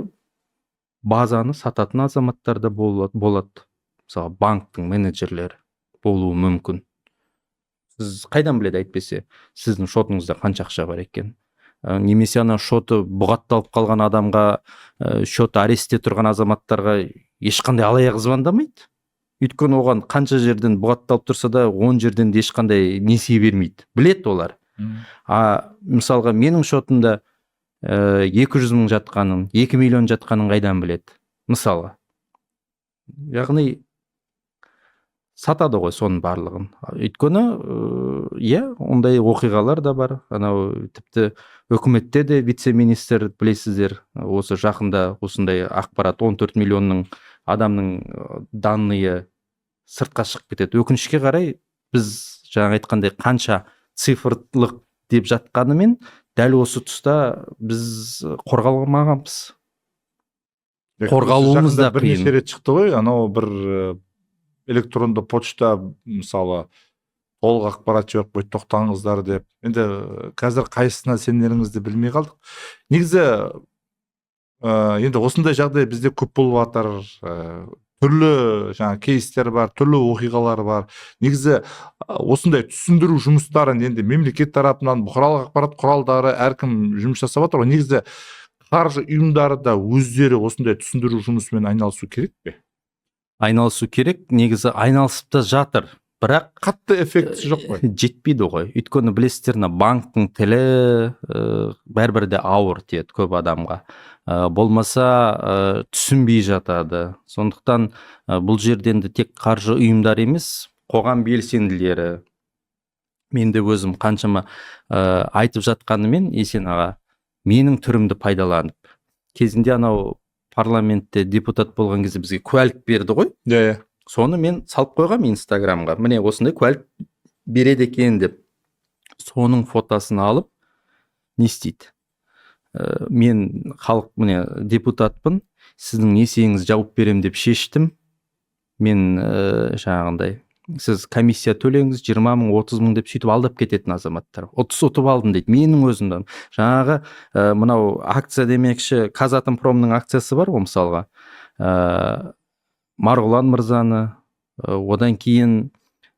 базаны сататын азаматтар да болады. Мысалы банктың менеджерлері болуы мүмкін. Сіз қайдан біледі, әйтпесе сіздің шотыңызда қанша ақша бар екен? Немесе ана шоты бұғатталып қалған адамға, шоты арестте тұрған азаматтарға ешқандай алаяқ звондамайды. Өйткені оған қанша жерден бұғатталып тұрса да 10 жерден де ешқандай несие бермейді. Білет олар. Мысалға менің шотымда 200 мың жатқанын, 2 миллион жатқанын қайдан біледі? Мысалы. Яғни сатады ғой соның барлығын. Өйткені, ондай оқиғалар да бар. Анау тіпті үкіметте де вице-министр, білесіздер, осы жақында осындай ақпарат 14 миллионның адамның данные сыртқа шығып кетеді. Өкінішке қарай, біз жаңа айтқандай қанша цифрлық деп жатқанымен, дәл осы тұста біз қорғалмағанбыз. Қорғалуымыз да қиын. Бірнеше рет шықты ғой, анау бір электронды почта, мысалы, толық ақпарат жоқ, бөт тоқтаңыздар деп. Енді қазір қайсысына сенеріңізді білмей қалдық. Негізі, енді осындай жағдай бізде көп болып жатыр. Түрлі кейстер бар, түрлі оқиғалар бар. Негізі осындай түсіндіру жұмыстарын енді мемлекет тарапынан, бұқаралық ақпарат құралдары әркім жұмыс жасап жатыр. Негізі қаржы ұйымдары да өздері осындай түсіндіру жұмысымен айналысу керек пе? Айналысу керек, негізі айналысып та жатыр. Бірақ қатты эффектісі жоқ қой. Жетпейді ғой. Өйткені білесіздер, банктың тілі бәрібір де ауыр тиеді көп адамға. Болмаса түсінбей жатады. Сондықтан бұл жерден де тек қаржы ұйымдар емес, қоғам белсенділері, мен де өзім қаншама айтып жатқанымен, Есен аға, менің түрімді пайдаланып, кезінде анау парламентте депутат болған кезде бізге куәлік берді ғой. Соны мен салып қойғам Инстаграмға. Міне осындай куәлік береді екен деп. Соның фотосын алып, не істейді? Мен халық, міне депутатпын, сіздің несиеңіз жауып берем деп шештім. Мен жаңағындай, сіз комиссия төлеңіз 20 мың, 30 мың деп сөйтіп алдап кететін азаматтар. 30 ұтып алдым дейді. Менің өзімді. Жаңағы мынау акция демекші, Казатомпромның акциясы бар ғой мысалға. Марғұлан мырзаны, одан кейін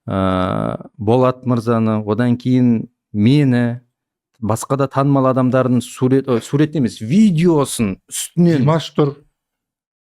Болат мырзаны, одан кейін мені, басқа да танымал адамдардың сурет емес, видеосын үстінен. Димаш тұр.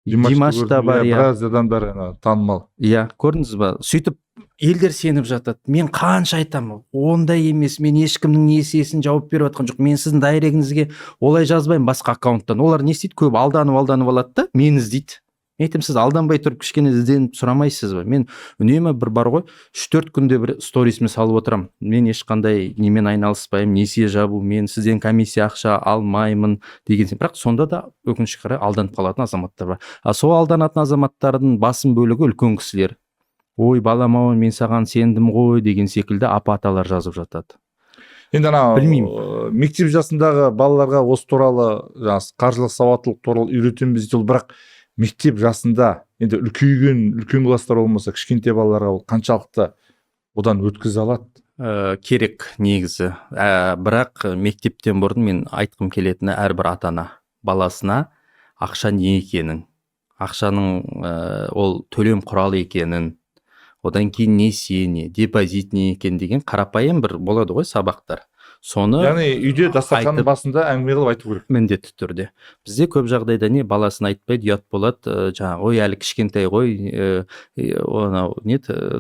Димаш та бар, біраз адамдар танымал. Көрдіңіз ба? Сөйтіп елдер сеніп жатады. Мен қанша айтамын, ондай емес, мен ешкімнің несиесін жауап беріп жатқан жоқ. Мен сіздің дайрегіңізге олай жазбаймын басқа аккаунттан. Олар не істейді? Көп алданып алады да, мені іздейді. Мен айтам, сіз алданбай тұрып кішкене ізденіп сұрамайсыз ба? Мен үнемі бір бар ғой, 3-4 күнде бір сторисіме салып отырам. Мен ешқандай немен айналыспаймын, несие жабу, мен сізден комиссия ақша алмаймын деген сияқты. Бірақ сонда да өкінішке қарай алданып қалатын азаматтар бар. Сол алданатын азаматтардың басым бөлігі үлкен кісілер. Ой, балам-ау, мен саған сендім ғой деген секілді апа-аталар жазып жатады. Енді мектеп жасындағы балаларға осы туралы, қаржылық сауаттылық туралы үйретеміз дейді, бірақ мектеп жасында енді үлкен класстар болмаса, кішкентай балаларға қаншалықты одан өткізе алады? Керек негізі. Бірақ мектептен бұрын мен айтқым келетіні, әрбір ата-ана баласына ақша не екенін, ақшаның ол төлем құралы екенін, одан кейін несие не, депозит не екен деген қарапайым бір болады ғой сабақтар. Соны яғни үйде дастарханның басында әңгіме қылып айту керек. Міндетті түрде. Бізде көп жағдайда не баласын айтпайды, ұят болады, жаңағы ой әлі кішкентай ғой,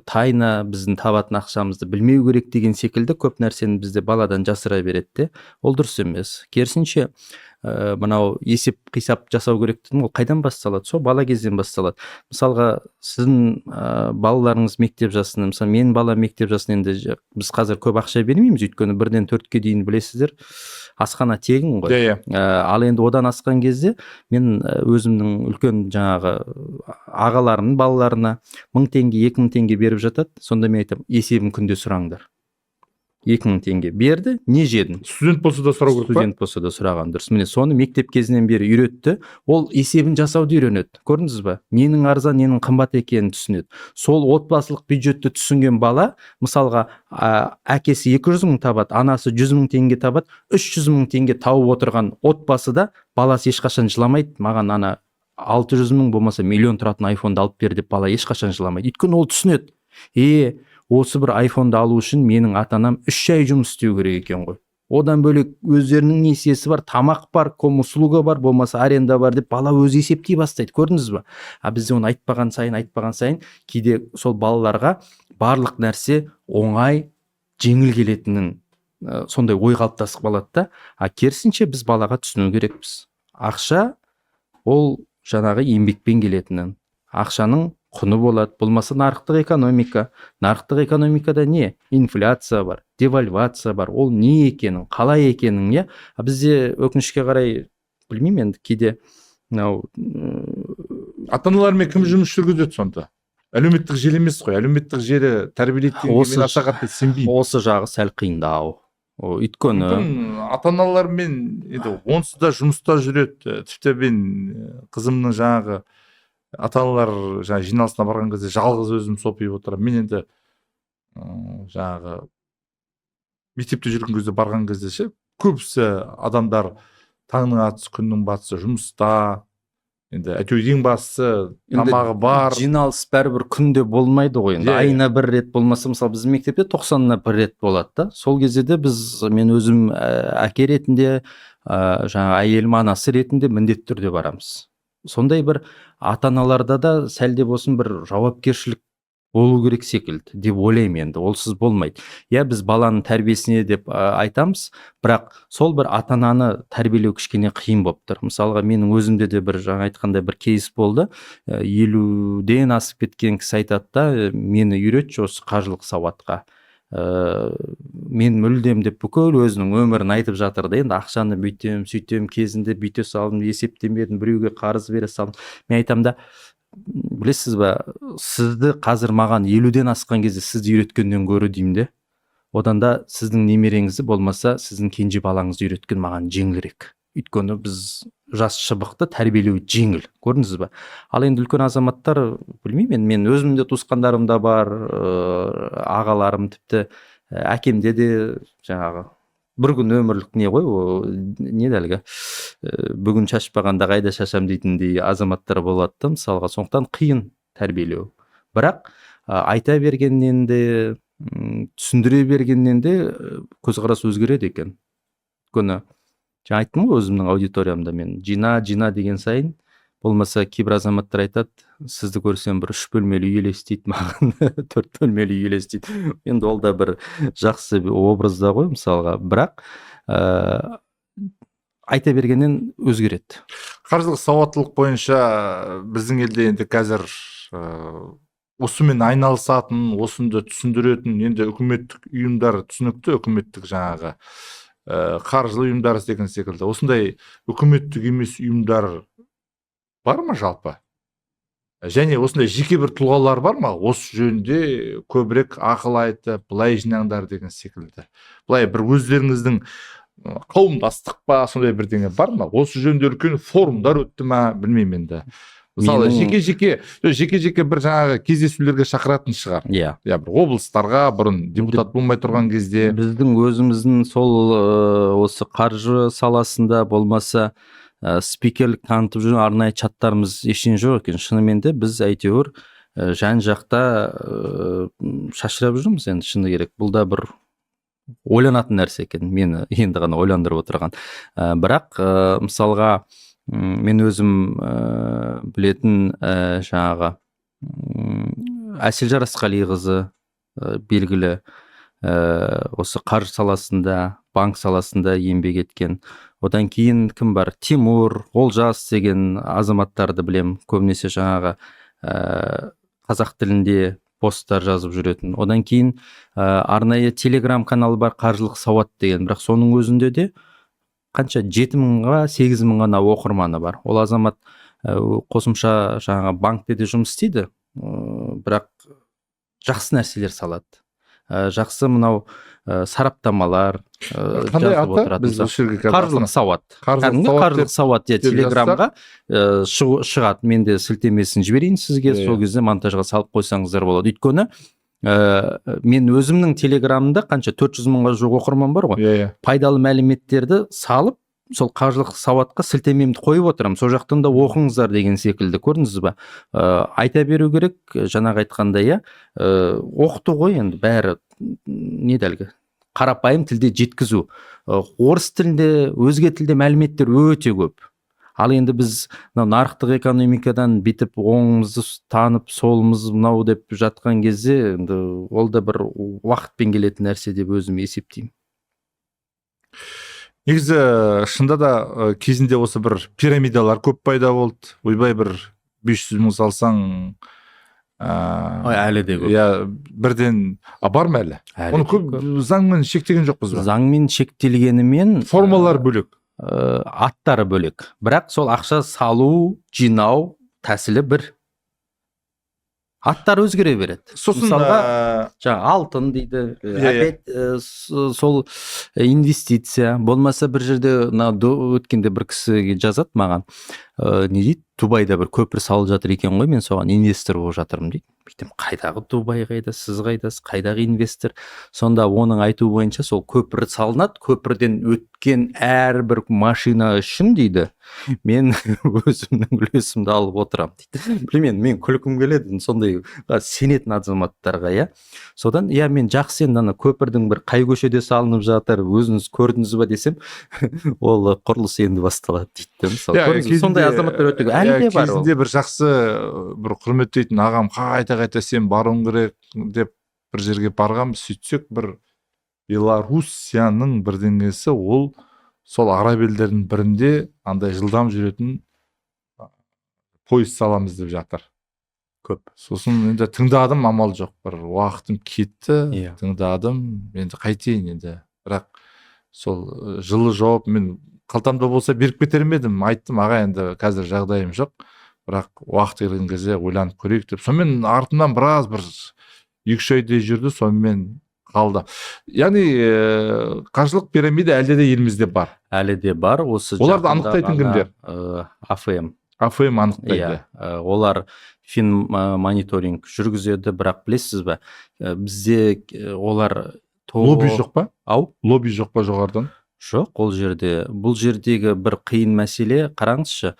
тайна біздің табатын ақшамызды білмеу керек деген секілді көп нәрсені бізде баладан жасыра береді де. Ол дұрыс емес. Керісінше мынау есеп қисап жасау керек дедім, ол қайдан басталады? Сол бала кезден басталады. Мысалға сіздің балаларыңыз мектеп жасында, мысалы менің балам мектеп жасында, енді біз қазір көп ақша бермейміз, өйткені 1-ден 4-ке дейін білесіздер, асхана тегін ғой. Ал енді одан асқан кезде мен өзімнің үлкен жаңағы ағаларымның балаларына 1000 теңге, 2000 теңге беріп жатады. Сонда мен айтамын, есебін күнде сұраңдар. 2000 теңге берді, не жедің? Студент болса да сұрау керек па? Студент болса да сұраған дұрыс. Міне соны мектеп кезінен бері үйретті. Ол есебін жасауды үйренеді. Көрдіңіз ба? Ненің арзан, ненің қымбат екенін түсінеді. Сол отбасылық бюджетті түсінген бала, мысалға, әкесі 200 мың табады, анасы 100 мың теңге табады, 300 мың теңге тауып отырған отбасыда баласы ешқашан жыламайды. Маған 600 мың болмаса миллион тұратын айфонды алып бер деп бала ешқашан жыламайды. Өйткені ол түсінеді. Осы бір айфонды алу үшін менің ата-анам 3 ай жұмыс істеу керек екен ғой. Одан бөлек өздерінің несиесі бар, тамақ бар, комуслуга бар, болмаса аренда бар деп бала өзі есептей бастайды. Көрдіңіз ба? Бізде оны айтпаған сайын, кейде сол балаларға барлық нәрсе оңай, жеңіл келетінін сондай ой қалыптасып қалады да. Керісінше біз балаға түсіну керекпіз. Ақша ол жаңағы еңбекпен келетінін, ақшаның құны болады, болмаса нарықтық экономика. Нарықтық экономикада не? Инфляция бар, девальвация бар. Ол не екенін, қалай екенін, я? Бізде өкінішке қарай, білмеймін енді, кейде ата-аналармен кім жұмыс жүргізеді сонда? Әлеуметтік желі емес қой. Әлеуметтік желі тәрбиелейді деген мен аса қатты сенбеймін. Осы жағы сәл қиындау. Өйткені ата-аналармен енді онсыз да жұмыста жүреді. Тіпті мен қызымның жаңағы ата-аналар жаңағы жиналысына барған кезде жалғыз өзім сопиып отырамын. Мен енді жаңағы мектепте жүрген кезде барған кезде ше, көбісі адамдар таңның атысы күннің батысы жұмыста. Енді әйтеуір ең бастысы тамағы бар. Жиналыс бәрібір күнде болмайды ғой. Енді айына 1 рет болмаса, мысалы біздің мектепте 90-на 1 рет болады да. Сол кезде де мен өзім әке ретінде, жаңа әйелім анасы ретінде міндетті түрде барамыз. Сондай бір ата-аналарда да сәлде болсын бір жауапкершілік болу керек секілді деп ойлаймын енді. Олсыз болмайды. Біз баланың тәрбиесіне деп айтамыз, бірақ сол бір ата-ананы тәрбиелеу кішкене қиын болып тұр. Мысалға менің өзімде де бір жаңа айтқандай бір кейс болды. 50-ден асып кеткен кісі айтады да, мені үйретші осы қаржылық сауатқа. Мен мүлдем деп бүкіл өзінің өмірін айтып жатыр да, енді ақшаны бүйтем, сөйтем, кезінде бүйте салдым, есептемедім, біреуге қарыз бере салдым. Мен айтам да, білесіз ба, сізді қазір маған 50-ден асқан кезде сізді үйреткеннен гөрі деймін де, одан да сіздің немереңізді болмаса сіздің кенже балаңызды үйреткен маған жеңілірек. Өйткені біз жас шыбықты тәрбиелеу жеңіл, көрдіңіз ба? Ал енді үлкен азаматтар, білмеймін, мен өзімде туысқандарым да бар, ағаларым, тіпті әкемде де жаңағы бір күн өмірлік не ғой, не дәлгі, бүгін шашпағанда қайда шашам дейтіндей азаматтар болады да, мысалға. Сондықтан қиын тәрбиелеу. Бірақ айта бергеннен де, түсіндіре бергеннен де көзқарас өзгереді екен. Өйткені жаңа айттым ғой өзімнің аудиториямда, мен жина деген сайын, болмаса кейбір азаматтар айтады, сізді көрсем бір 3 бөлмелі үй елестейді маған, 4 бөлмелі үй елестейді. Енді ол да бір жақсы образда ғой, мысалға. Бірақ айта бергеннен өзгереді. Қаржылық сауаттылық бойынша біздің елде енді қазір осымен айналысатын, осында түсіндіретін енді үкіметтік ұйымдар түсінікті, үкіметтік жаңағы қаржылы ұйымдар деген секілді. Осындай үкіметтік емес ұйымдар бар ма жалпы? Және осындай жеке бір тұлғалар бар ма? Осы жөнінде көбірек ақыл айтып, былай жинаңдар деген секілді. Былай бір өздеріңіздің қауымдастық па, сондай бірдеңе бар ма? Осы жөнінде үлкен форумдар өтті ма, білмеймін енді. Мысалы, жеке бір жаңағы кездесулерге шақыратын шығар. Бір облыстарға бұрын депутат болмай тұрған кезде. Біздің өзіміздің сол осы қаржы саласында болмаса спикерлік танытып жүрген арнайы чаттарымыз ештеңе жоқ екен. Шынымен де біз әйтеуір жан жақта шашырап жүрміз енді, шыны керек. Бұл да бір ойланатын нәрсе екен, мені енді ғана ойландырып отырған. Бірақ мысалға мен өзім білетін жаңағы Әсел Жарасқалиқызы белгілі осы қаржы саласында, банк саласында еңбек еткен. Одан кейін кім бар? Тимур, Олжас деген азаматтарды білем. Көбінесе жаңағы қазақ тілінде посттар жазып жүретін. Одан кейін арнайы телеграм каналы бар, қаржылық сауат деген. Бірақ соның өзінде де қанша 7.000-ға 8.000 ғана оқырманы бар. Ол азамат қосымша жаңағы банкте де жұмыс істейді, бірақ жақсы нәрселер салады. Жақсы мынау сараптамалар қандай аты? Біз осы жерге қаржылық сауат. Қаржылық сауат телеграмға шығады. Мен де сілтемесін жіберейін сізге, сол кезде монтажға салып қойсаңыздар болады. Өйткені мен өзімнің телеграмымда қанша 400.000-ға жуық оқырман бар ғой. Пайдалы мәліметтерді салып, сол қаржылық сауатқа сілтемемді қойып отырамын. Сол жақтан да оқыңыздар деген секілді. Көрдіңіз ба? Айта беру керек, жаңағы айтқандай, оқыту ғой енді бәрі не дәлгі? Қарапайым тілде жеткізу. Орыс тілінде, өзге тілде мәліметтер өте көп. Ал енді біз нарықтық экономикадан битіп оңымызды танып, солымыз мынау деп жатқан кезде, ол да бір уақытпен келетін нәрсе деп өзім есептеймін. Негізі шында да кезінде осы бір пирамидалар көп пайда болды. Ойбай бір 500.000 салсаң, әлі де көп. Бірден бар ма әлі? Оны көп заңмен шектеген жоқпыз ба? Заңмен шектелгенімен формалар бөлек, аттары бөлек. Бірақ сол ақша салу, жинау тәсілі бір. Аттар өзгере береді. Сосын жаңа алтын дейді, опять сол инвестиция. Болмаса бір жерде өткенде бір кісіге жазады маған, не дейді, Дубайда бір көпір салып жатыр екен ғой, мен соған инвестор болып жатырмын дейді. Бүйтем, қайдағы Дубай қайда, сіз қайдасыз, қайдағы инвестор? Сонда оның айтуы бойынша сол көпір салынады, көпірден өткен әрбір машина үшін дейді, мен өзімнің үлесімді алып отырам дейді. Білмеймін, мен күлкім келеді сондай сенетін азаматтарға, Содан, мен жақсы енді көпірдің бір қай көшеде салынып жатыр, өзіңіз көрдіңіз ба десем, ол құрылыс енді басталады дейді. Сондай азаматтар өте кезінде бір жақсы бір құрметтейтін ағам қайта сен баруың керек деп бір жерге барғанбыз. Сөйтсек бір Белоруссияның бірдеңесі, ол сол араб елдерінің бірінде андай жылдам жүретін пойыз саламыз деп жатыр. Көп. Сосын енді тыңдадым, амал жоқ, бір уақытым кетті, тыңдадым, енді қайтейін енді. Бірақ сол жылы жауап мен қалтамда болса беріп кетер едім. Айттым, аға, енді қазір жағдайым жоқ, бірақ уақыт келген кезде ойланып көрейік деп. Сонымен артынан біраз бір 2-3 айдай жүрді, сонымен қалды. Яғни қаржылық пирамида әлде де елімізде бар. Әлі де бар. Оларды анықтайтын кімдер? АФМ анықтайды. Олар финмониторинг жүргізеді, бірақ білесіз бе, бізде олар лобби жоқ па? Лобби жоқ па жоғарыдан? Жоқ, бұл жердегі бір қиын мәселе, қараңызшы,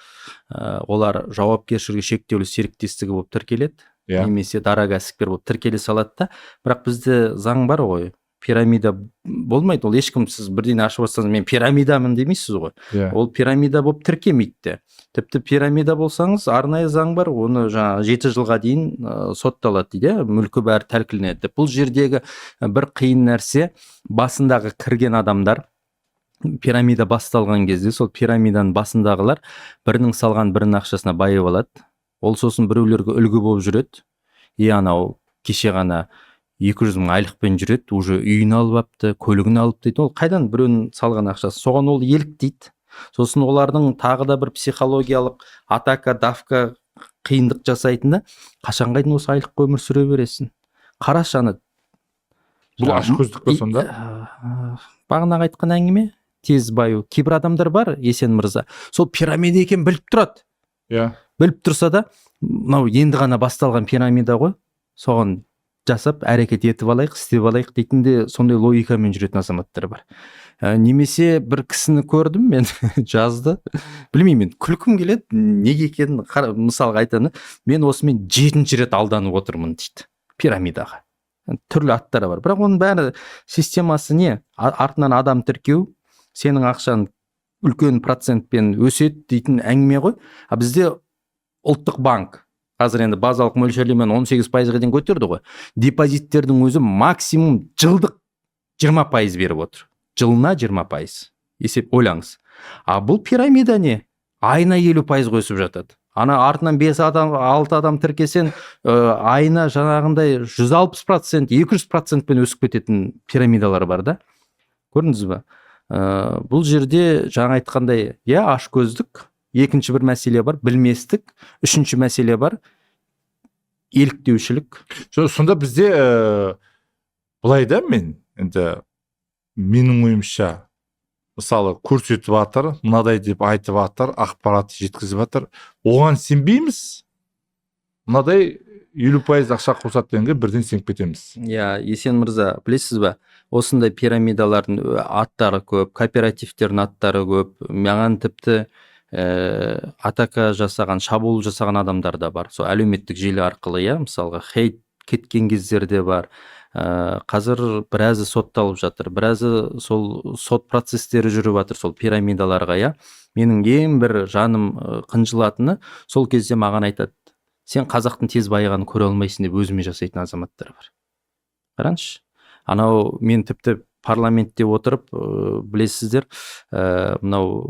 олар жауапкершілігі шектеулі серіктестігі болып тіркеледі, немесе дара кәсіпкер болып тіркеле салады да, бірақ бізде заң бар ғой, пирамида болмайды. Ол ешкім, сіз бірден ашып отырсаңыз, мен пирамидамын демейсіз ғой. Ол пирамида болып тіркемейді. Тіпті пирамида болсаңыз, арнайы заң бар, оны жаңа 7 жылға дейін сотталады дейді, мүлкі бәрі тәркіленеді. Бұл жердегі бір қиын нәрсе, басындағы кірген адамдар, пирамида басталған кезде, сол пирамиданың басындағылар бірінің салған бірінің ақшасына байып алады. Ол сосын біреулерге үлгі болып жүреді. Анау кеше ғана 200.000 айлықпен жүреді, уже үйін алып апты, көлігін алып дейді. Ол қайдан біреудің салған ақшасы? Соған ол елік дейді. Сосын олардың тағы да бір психологиялық атака, давка, қиындық жасайтында, қашанға дейін осы айлыққа өмір сүре бересің? Қарашы, бұл ашкөздік па сонда? Бағанағы айтқан әңгіме, тез баю. Кейбір адамдар бар, Есен мырза, сол пирамида екен біліп тұрады. Біліп тұрса да, мынау енді ғана басталған пирамида ғой, соған жасап, әрекет етіп алайық, істеп алайық дейтінде, сондай логикамен жүретін азаматтар бар. Немесе бір кісіні көрдім, мен жазды, білмеймін, күлкім келеді, неге екенін мысалға айтаны, мен осымен 7-ші рет алданып отырмын дейді, пирамидаға. Түрлі аттары бар, бірақ оның бәрі системасы не? Артынан адам тіркеу, сенің ақшан үлкен процентпен өседі дейтін әңгіме ғой. Бізде ұлттық банк қазір енді базалық мөлшерлемен 18%-ға дейін көтерді ғой. Депозиттердің өзі максимум жылдық 20% беріп отыр. Жылына 20%. Есеп ойлаңыз. А бұл пирамида не? Айына 50% өсіп жатады. Ана артынан 5 адам, 6 адам тіркесен, айына жаңағындай 160%, 200%-пен өсіп кететін пирамидалар бар да. Көрдіңіз ба? Бұл жерде жаңа айтқандай, ашкөздік, екінші бір мәселе бар, білместік, үшінші мәселе бар, еліктеушілік. Сонда бізде былай да, менің ойымша, мысалы көрсетіп жатыр, мынадай деп айтып жатыр, ақпарат жеткізіп жатыр, оған сенбейміз, мынадай 50% ақша қосады дегенге бірден сеніп кетеміз. Есен мырза, білесіз ба, осындай пирамидалардың аттары көп, кооперативтердің аттары көп. Маған тіпті атака жасаған, шабуыл жасаған адамдар да бар. Сол әлеуметтік желі арқылы, мысалға хейт кеткен кездерде бар. Қазір біразы сотталып жатыр, біразы сол сот процестері жүріп жатыр сол пирамидаларға. Менің ең бір жаным қынжылатыны, сол кезде маған айтады, сен қазақтың тез байығанын көре алмайсың деп өзіме жасайтын азаматтар бар. Қараңызшы, анау мен тіпті парламентте отырып, білесіздер, мынау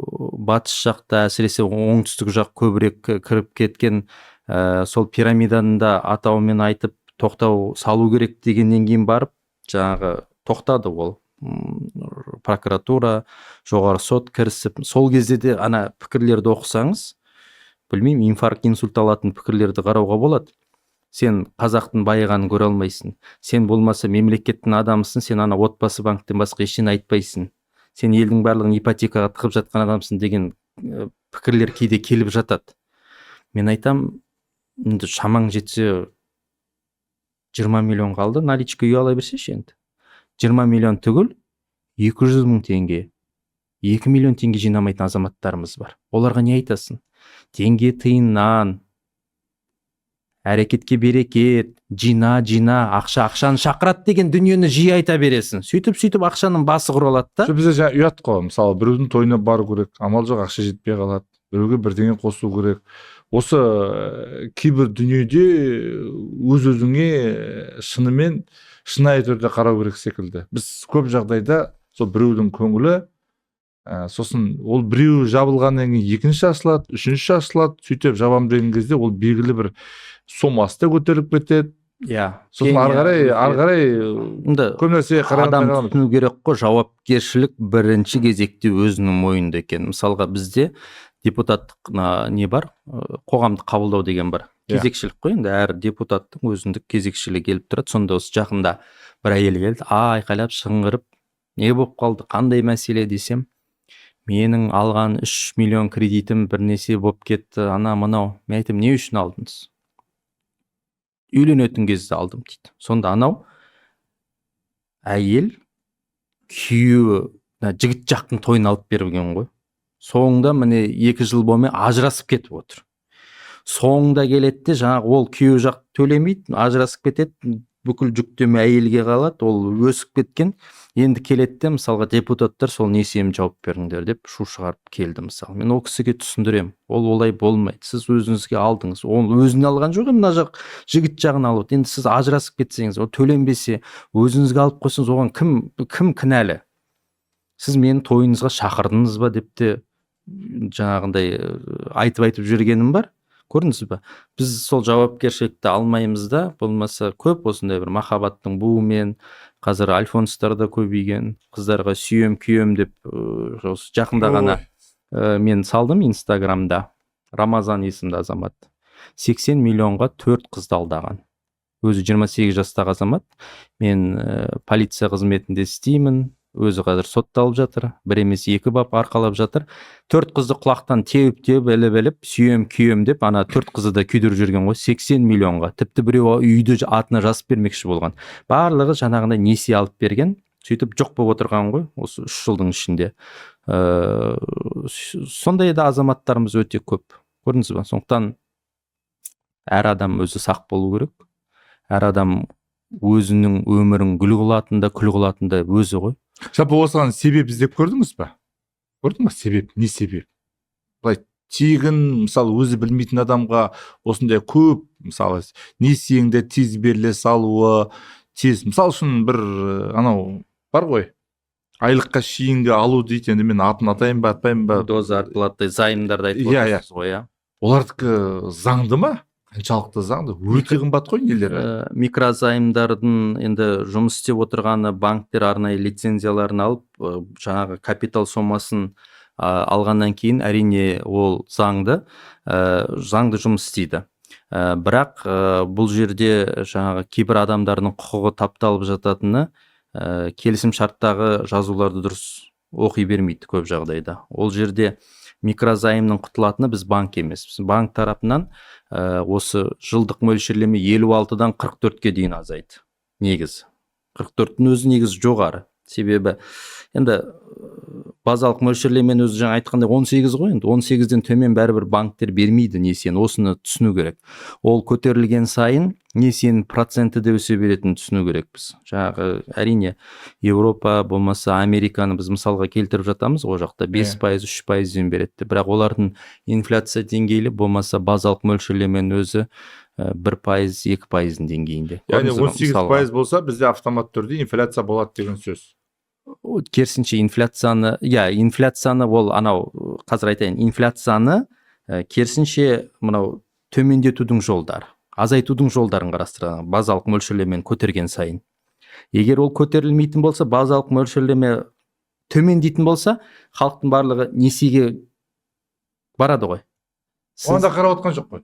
батыс жақта, әсіресе оңтүстік жақ көбірек кіріп кеткен, сол пирамиданың да атауымен айтып тоқтау салу керек дегеннен кейін барып, жаңағы тоқтады ол. Прокуратура, жоғары сот кірісіп, сол кезде де ана пікірлерді оқысаңыз, білмеймін, инфаркт, инсульт алатын пікірлерді қарауға болады. Сен қазақтың байығанын көре алмайсың. Сен болмаса мемлекеттің адамысың, сен ана отбасы банктен басқа ештеңе айтпайсың. Сен елдің барлығын ипотекаға тығып жатқан адамсың деген пікірлер кейде келіп жатады. Мен айтам, енді шамаң жетсе 20 миллион қалды, наличка үй ала берсеші енді. 20 миллион түгіл, 200 мың теңге, 2 миллион теңге жинамайтын азаматтарымыз бар. Оларға не айтасың? Теңге тиыннан, әрекетке берекет, жина, ақшаны шақырат деген дүниені жиі айта бересің. Сөйтіп ақшаның басы құралады да. Бізде жаңа ұят қой, мысалы біреудің тойына бару керек, амал жоқ, ақша жетпей қалады, біреуге бірдеңе қосу керек. Осы кейбір дүниеде өз-өзіңе шынымен шынайы түрде қарау керек секілді. Біз көп жағдайда сол біреудің көңілі, сосын ол біреу жабылғаннан кейін екінші ашылады, үшінші ашылады, сөйтіп жабам деген кезде ол белгілі бір сомасы да көтеріліп кетеді. Сосын ары қарай көп нәрсеге адам түсіну керек қой, жауапкершілік бірінші кезекте өзінің мойнында екен. Мысалға бізде депутаттық не бар, қоғамдық қабылдау деген бар. Кезекшілік қой, енді әр депутаттың өзіндік кезекшілігі келіп тұрады. Сонда осы жақында бір әйел келді, айқайлап шыңғырып, не болып қалды, қандай мәселе десем, менің алған 3 миллион кредитім бірнесе болып кетті, мынау. Мен айтым, не үшін алдыңыз? Үйленетін кезде алдым дейді. Сонда анау әйел күйеуі жігіт жақтың тойын алып берген ғой. Соңында міне 2 жыл болмай ажырасып кетіп отыр. Соңында келеді де жаңағы ол күйеу жақ төлемейді, ажырасып кетеді, бүкіл жүктеме әйелге қалады, ол өсіп кеткен. Енді келеді де мысалға депутаттар сол несиемді жауап беріңдер деп шу шығарып келді мысалы. Мен ол кісіге түсіндірем, ол олай болмайды. Сіз өзіңізге алдыңыз. Ол өзіне алған жоқ, мына жақ жігіт жағын алып. Енді сіз ажырасып кетсеңіз, ол төленбесе, өзіңізге алып қойсаңыз, оған кім кінәлі? Сіз мені тойыңызға шақырдыңыз ба деп те жаңағындай айтып жүргенім бар. Көрдіңіз ба? Біз сол жауапкершілікті алмаймыз да, болмаса көп осындай бір махаббаттың буымен, қазір альфонстар да көбейген, қыздарға сүйем, күйем деп жақында ғана мен салдым Инстаграмда. Рамазан есімді азамат. 80 миллионға 4 қызды алдаған. Өзі 28 жастағы азамат. Мен полиция қызметінде істеймін. Өзі қазір сотталып жатыр. Бір емес 2 бап арқалап жатыр. 4 қызды құлақтан теуіп, іліп, сүйем, күйем деп, ана 4 қызды да күйдіріп жүрген ғой, 80 миллионға. Тіпті біреу үйді атына жазып бермекші болған. Барлығы жаңағындай несие алып берген. Сөйтіп жоқ болып отырған ғой, осы 3 жылдың ішінде. Сондай да азаматтарымыз өте көп. Көрдіңіз ба? Сондықтан әр адам өзі сақ болу керек. Әр адам өзінің өмірін гүл қылатында, күл қылатында өзі ғой. Жалпы осыған себеп іздеп көрдіңіз ба? Көрдің ба себеп? Не себеп? Былай тегін, мысалы, өзі білмейтін адамға осындай көп, мысалы, несиеңді тез беріле салуы, тез, мысалы үшін бір анау бар ғой, айлыққа шейінгі алу дейді. Енді мен атын атайын ба атпаймын ба, доза арқылы займдарды айтып Иә, отырсыз ғой, иә. олардікі заңды ма? Қаншалықты заңды? Өте қымбат қой нелері. Микрозаймдардың енді жұмыс істеп отырғаны, банктер арнайы лицензияларын алып, жаңағы капитал сомасын алғаннан кейін әрине ол заңды жұмыс істейді. Бірақ бұл жерде жаңағы кейбір адамдардың құқығы тапталып жататыны, келісім шарттағы жазуларды дұрыс оқи бермейді көп жағдайда. Ол жерде микрозаймның құтылатыны біз банк емес. Банк тарапынан осы жылдық мөлшерлеме 56-дан 44-ке дейін азайды. Негіз. 44-тің өзі негіз жоғары. Себебі енді базалық мөлшерлемен өзі жаңа айтқандай 18 ғой, енді 18-ден төмен бәрібір банктер бермейді несиені, осыны түсіну керек. Ол көтерілген сайын несиенің проценті де өсе беретінін түсіну керекпіз. Жаңағы әрине Еуропа болмаса Американы біз мысалға келтіріп жатамыз, ол жақта 5%, 3%-ден береді. Бірақ олардың инфляция деңгейі болмаса базалық мөлшерлеменің өзі 1%, 2%-дің деңгейінде. Яғни 18% болса, бізде автомат түрде инфляция болады деген сөз. Керісінше инфляцияны ол анау қазір айтайын, инфляцияны керісінше мынау төмендетудің жолдары, азайтудың жолдарын қарастырған, базалық мөлшерлемені көтерген сайын. Егер ол көтерілмейтін болса, базалық мөлшерлеме төмендейтін болса, халықтың барлығы несиеге барады ғой. Онда қарап отқан жоқ қой.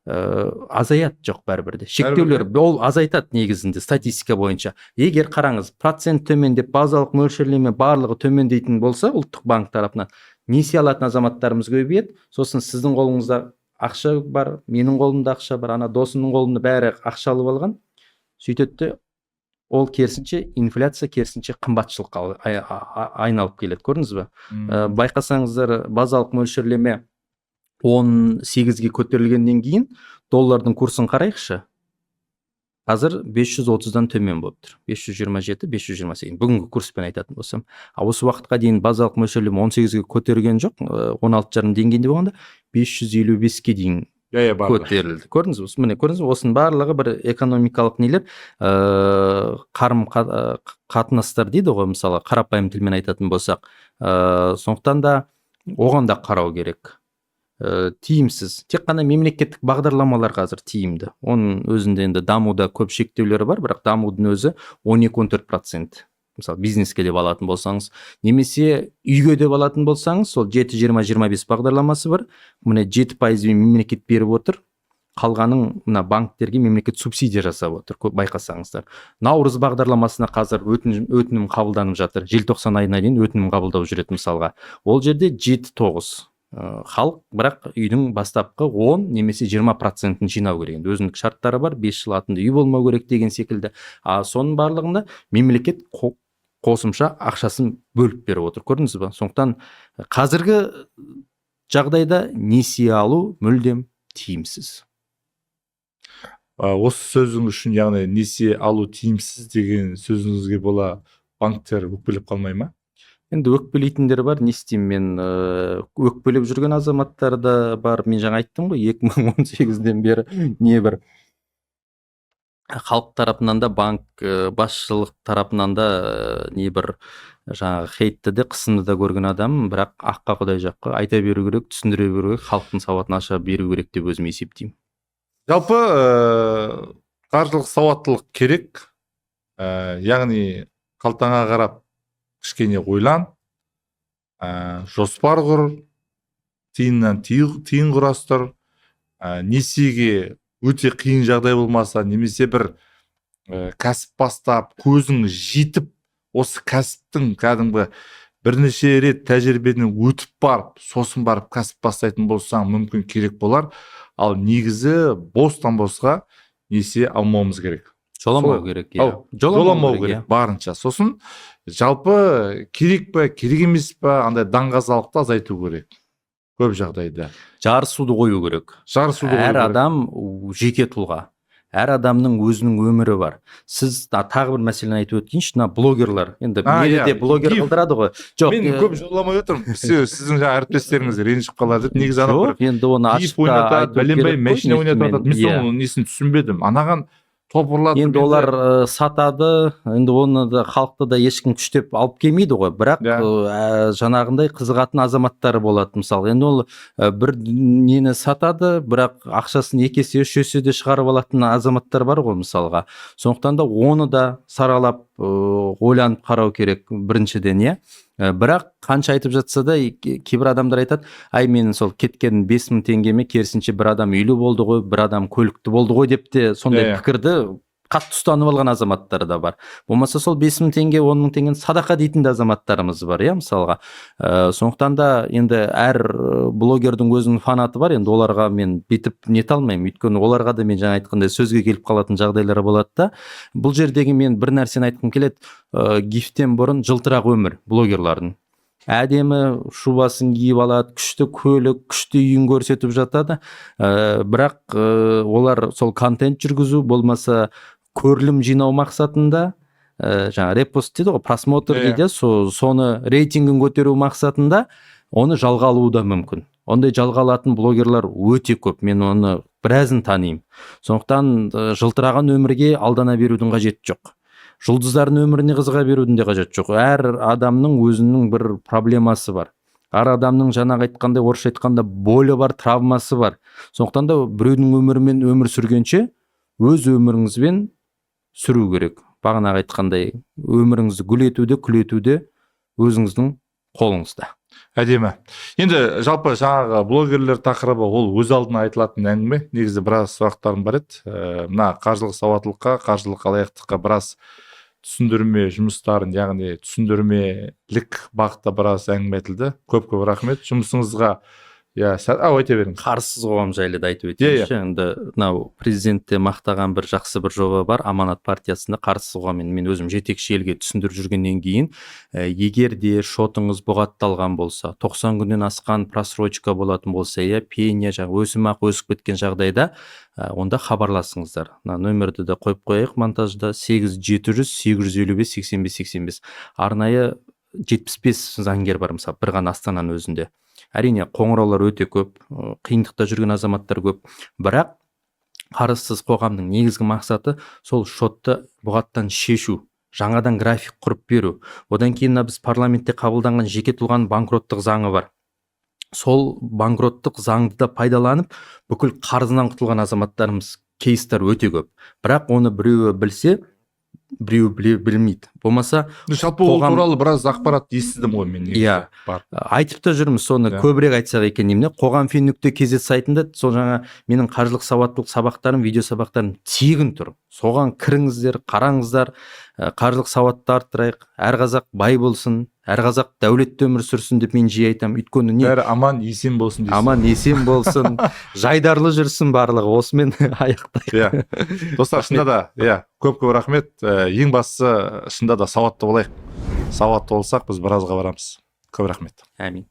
Азаят жоқ бәрібірде. Шектеулер ол азайтады негізінде статистика бойынша. Егер қараңыз, процент төмендеп, базалық мөлшерлеме барлығы төмендейтін болса, ұлттық банк тарапынан несие алатын азаматтарымыз көбейеді. Сосын сіздің қолыңызда ақша бар, менің қолымда ақша бар, ана досымның қолында бәрі ақша алып алған. Сөйтеді, ол керісінше инфляция керісінше қымбатшылыққа айналып келеді. Көрдіңіз бе? Байқасаңыздар, базалық мөлшерлеме 18-ге көтерілгеннен кейін доллардың курсын қарайықшы. Қазір 530-дан төмен болып тұр. 527, 528. Бүгінгі курспен айтатын болсам. Осы уақытқа дейін базалық мөлшерлеме 18-ге көтерген жоқ, 16,5 деңгейінде болғанда 555-ке дейін көтерілді. Көрдіңіз бе? Міне көрдіңіз бе? Осының барлығы бір экономикалық нелер, қарым қатынастар дейді ғой, мысалы, қарапайым тілмен айтатын болсақ. Сондықтан да оған да қарау керек. Тиімсіз. Тек қана мемлекеттік бағдарламалар қазір тиімді. Оның өзінде енді дамуда көп шектеулері бар, бірақ дамудың өзі 12-14%. Мысалы, бизнеске деп алатын болсаңыз, немесе үйге деп алатын болсаңыз, сол 7-20-25 бағдарламасы бар. Міне 7% мемлекет беріп отыр. Қалғаның мына банктерге мемлекет субсидия жасап отыр, байқасаңыздар. Наурыз бағдарламасына қазір өтінім қабылданып жатыр. Желтоқсан айына дейін өтінім қабылдап жүреді мысалға. Ол жерде 7-9 халық, бірақ үйдің бастапқы 10 немесе 20%-ін жинау керек. Өзіндік шарттары бар, 5 жыл атында үй болмау керек деген секілді. Соның барлығында мемлекет қосымша ақшасын бөліп беріп отыр. Көрдіңіз бе? Сондықтан қазіргі жағдайда несие алу мүлдем тиімсіз. Осы сөзің үшін, яғни несие алу тиімсіз деген сөзіңізге бола банктер өкпелеп қалмай ма? Енді өкпелейтіндер бар, не істеймін, мен өкпелеп жүрген азаматтар да бар. Мен жаңа айттым ғой, 2018-ден бері небір халық тарапынан да, банк басшылық тарапынан да небір жаңағы хейтті де, қысымды да көрген адам, бірақ аққа құдай жаққа айта беру керек, түсіндіре беру керек, халықтың сауатын аша беру керек деп өзім есептеймін. Жалпы қаржылық сауаттылық керек, яғни қалтаңа қарап кішкене ойлан, жоспар құр, тиыннан тиын құрастыр, несиеге өте қиын жағдай болмаса, немесе бір кәсіп бастап, көзің жетіп, осы кәсіптің кәдімгі бірнеше рет тәжірибеден өтіп барып, сосын барып кәсіп бастайтын болсаң, мүмкін керек болар. Ал негізі бостан босқа несие алмауымыз керек. Жоламау керек, жоламау керек барынша. Сосын жалпы керек па, керек емес па, андай даңғазалықты азайту керек. Көп жағдайда. Жарысуды қою керек. Әр адам жеке тұлға. Әр адамның өзінің өмірі бар. Сіз тағы бір мәселені айтып өткенші, блогерлар. Енді мереде блогер қылдырады ғой. Жоқ, мен көп жоламай отырмын. Сіздің жаңа әріптестеріңіз ренжіп қалады деп. Негізі ана бір енді оны ашықта бәленбай машина ойнатып жатады. Мен соның несін түсінбедім. Анаған топырлатып енді олар сатады, енді оны да халықты да ешкім күштеп алып келмейді ғой, бірақ жаңағындай қызығатын азаматтары болады. Мысалы енді ол бір нені сатады, бірақ ақшасын 2 есе 3 есе де шығарып алатын азаматтар бар ғой мысалға. Сондықтан да оны да саралап ойланып қарау керек біріншіден, иә. Бірақ қанша айтып жатса да кейбір адамдар айтады, ай менің сол кеткен 5000 теңгеме керісінше бір адам үйлі болды ғой, бір адам көлікті болды ғой деп те сондай пікірді қатты ұстанып алған азаматтар да бар. Болмаса сол 5000 теңге 10.000 теңгені садақа дейтін де азаматтарымыз бар, иә, мысалға. Сондықтан да енді әр блогердің өзінің фанаты бар, енді оларға мен бүйтіп нете алмаймын, өйткені оларға да мен жаңа айтқандай сөзге келіп қалатын жағдайлар болады да. Бұл жердегі мен бір нәрсені айтқым келеді, гифтен бұрын жылтырақ өмір блогерлардың. Әдемі шубасын киіп алады, күшті көлік, күшті үйін көрсетіп жатады. Бірақ олар сол контент жүргізу болмаса көрілім жинау мақсатында, жаңа репост дейді ғой, просмотр дейді, соны рейтингін көтеру мақсатында оны жалға алуы да мүмкін. Ондай жалға алатын блогерлар өте көп, мен оны біразын танимын. Сондықтан жылтыраған өмірге алдана берудің қажеті жоқ. Жұлдыздардың өміріне қызыға берудің де қажеті жоқ. Әр адамның өзінің бір проблемасы бар. Әр адамның жаңағы айтқандай, орысша айтқанда болі бар, травмасы бар. Сондықтан да біреудің өмірімен өмір сүргенше өз өміріңізбен сүру керек. Бағанағы айтқандай, өміріңізді гүл етуде, күл етуде өзіңіздің қолыңызда. Әдемі. Енді жалпы жаңағы блогерлер тақырыбы ол өз алдына айтылатын әңгіме. Негізі біраз сұрақтарым бар еді. Мына қаржылық сауаттылыққа, қаржылық алаяқтыққа біраз түсіндірме жұмыстарын, яғни түсіндірмелік бағытта біраз әңгіме айтылды. Көп рахмет. Жұмысыңызға айта беріңіз. Қарсыз қоғам жайлы да айтып өтейінші. Енді мынау президентте мақтаған бір жақсы бір жоба бар, Аманат партиясында қарсыз қоғаммен мен өзім жетекші елге түсіндіріп жүргеннен кейін, егер де шотыңыз бұғатталған болса, 90 күннен асқан просрочка болатын болса, пеня өсімақы өсіп кеткен жағдайда, онда хабарласыңыздар. Нөмірді де қойып қояйық монтажда: 8700 855 85 85. Арнайы 75 заңгер бар, мысалы, бір ғана Астананың өзінде. Әрине қоңыраулар өте көп, қиындықта жүрген азаматтар көп, бірақ қарызсыз қоғамның негізгі мақсаты сол шотты бұғаттан шешу, жаңадан график құрып беру. Одан кейін біз парламентте қабылданған жеке тұлғаның банкроттық заңы бар. Сол банкроттық заңды да пайдаланып, бүкіл қарызынан құтылған азаматтарымыз кейстер өте көп. Бірақ оны біреуі білсе, біреу білмейді. Болмаса жалпы ол туралы біраз ақпарат естідім ғой мен. Айтып та жүрміз, соны көбірек айтсақ екен деймін. Қоғам.фин.kz сайтында сол жаңа менің қаржылық сауаттылық сабақтарым, видео сабақтарым тегін тұр. Соған кіріңіздер, қараңыздар, қаржылық сауатты арттырайық. Әр қазақ бай болсын, әр қазақ дәулетті өмір сүрсін деп мен жиі айтамын. Өйткені не? Бәрі аман, есен болсын дейсің. Аман, есен болсын, жайдарлы жүрсін барлығы. Осымен аяқтайық. Достар, шында да, көп рахмет. Ең бастысы шында да сауатты болайық. Сауатты болсақ, біз біразға барамыз. Көп рахмет. Әмин.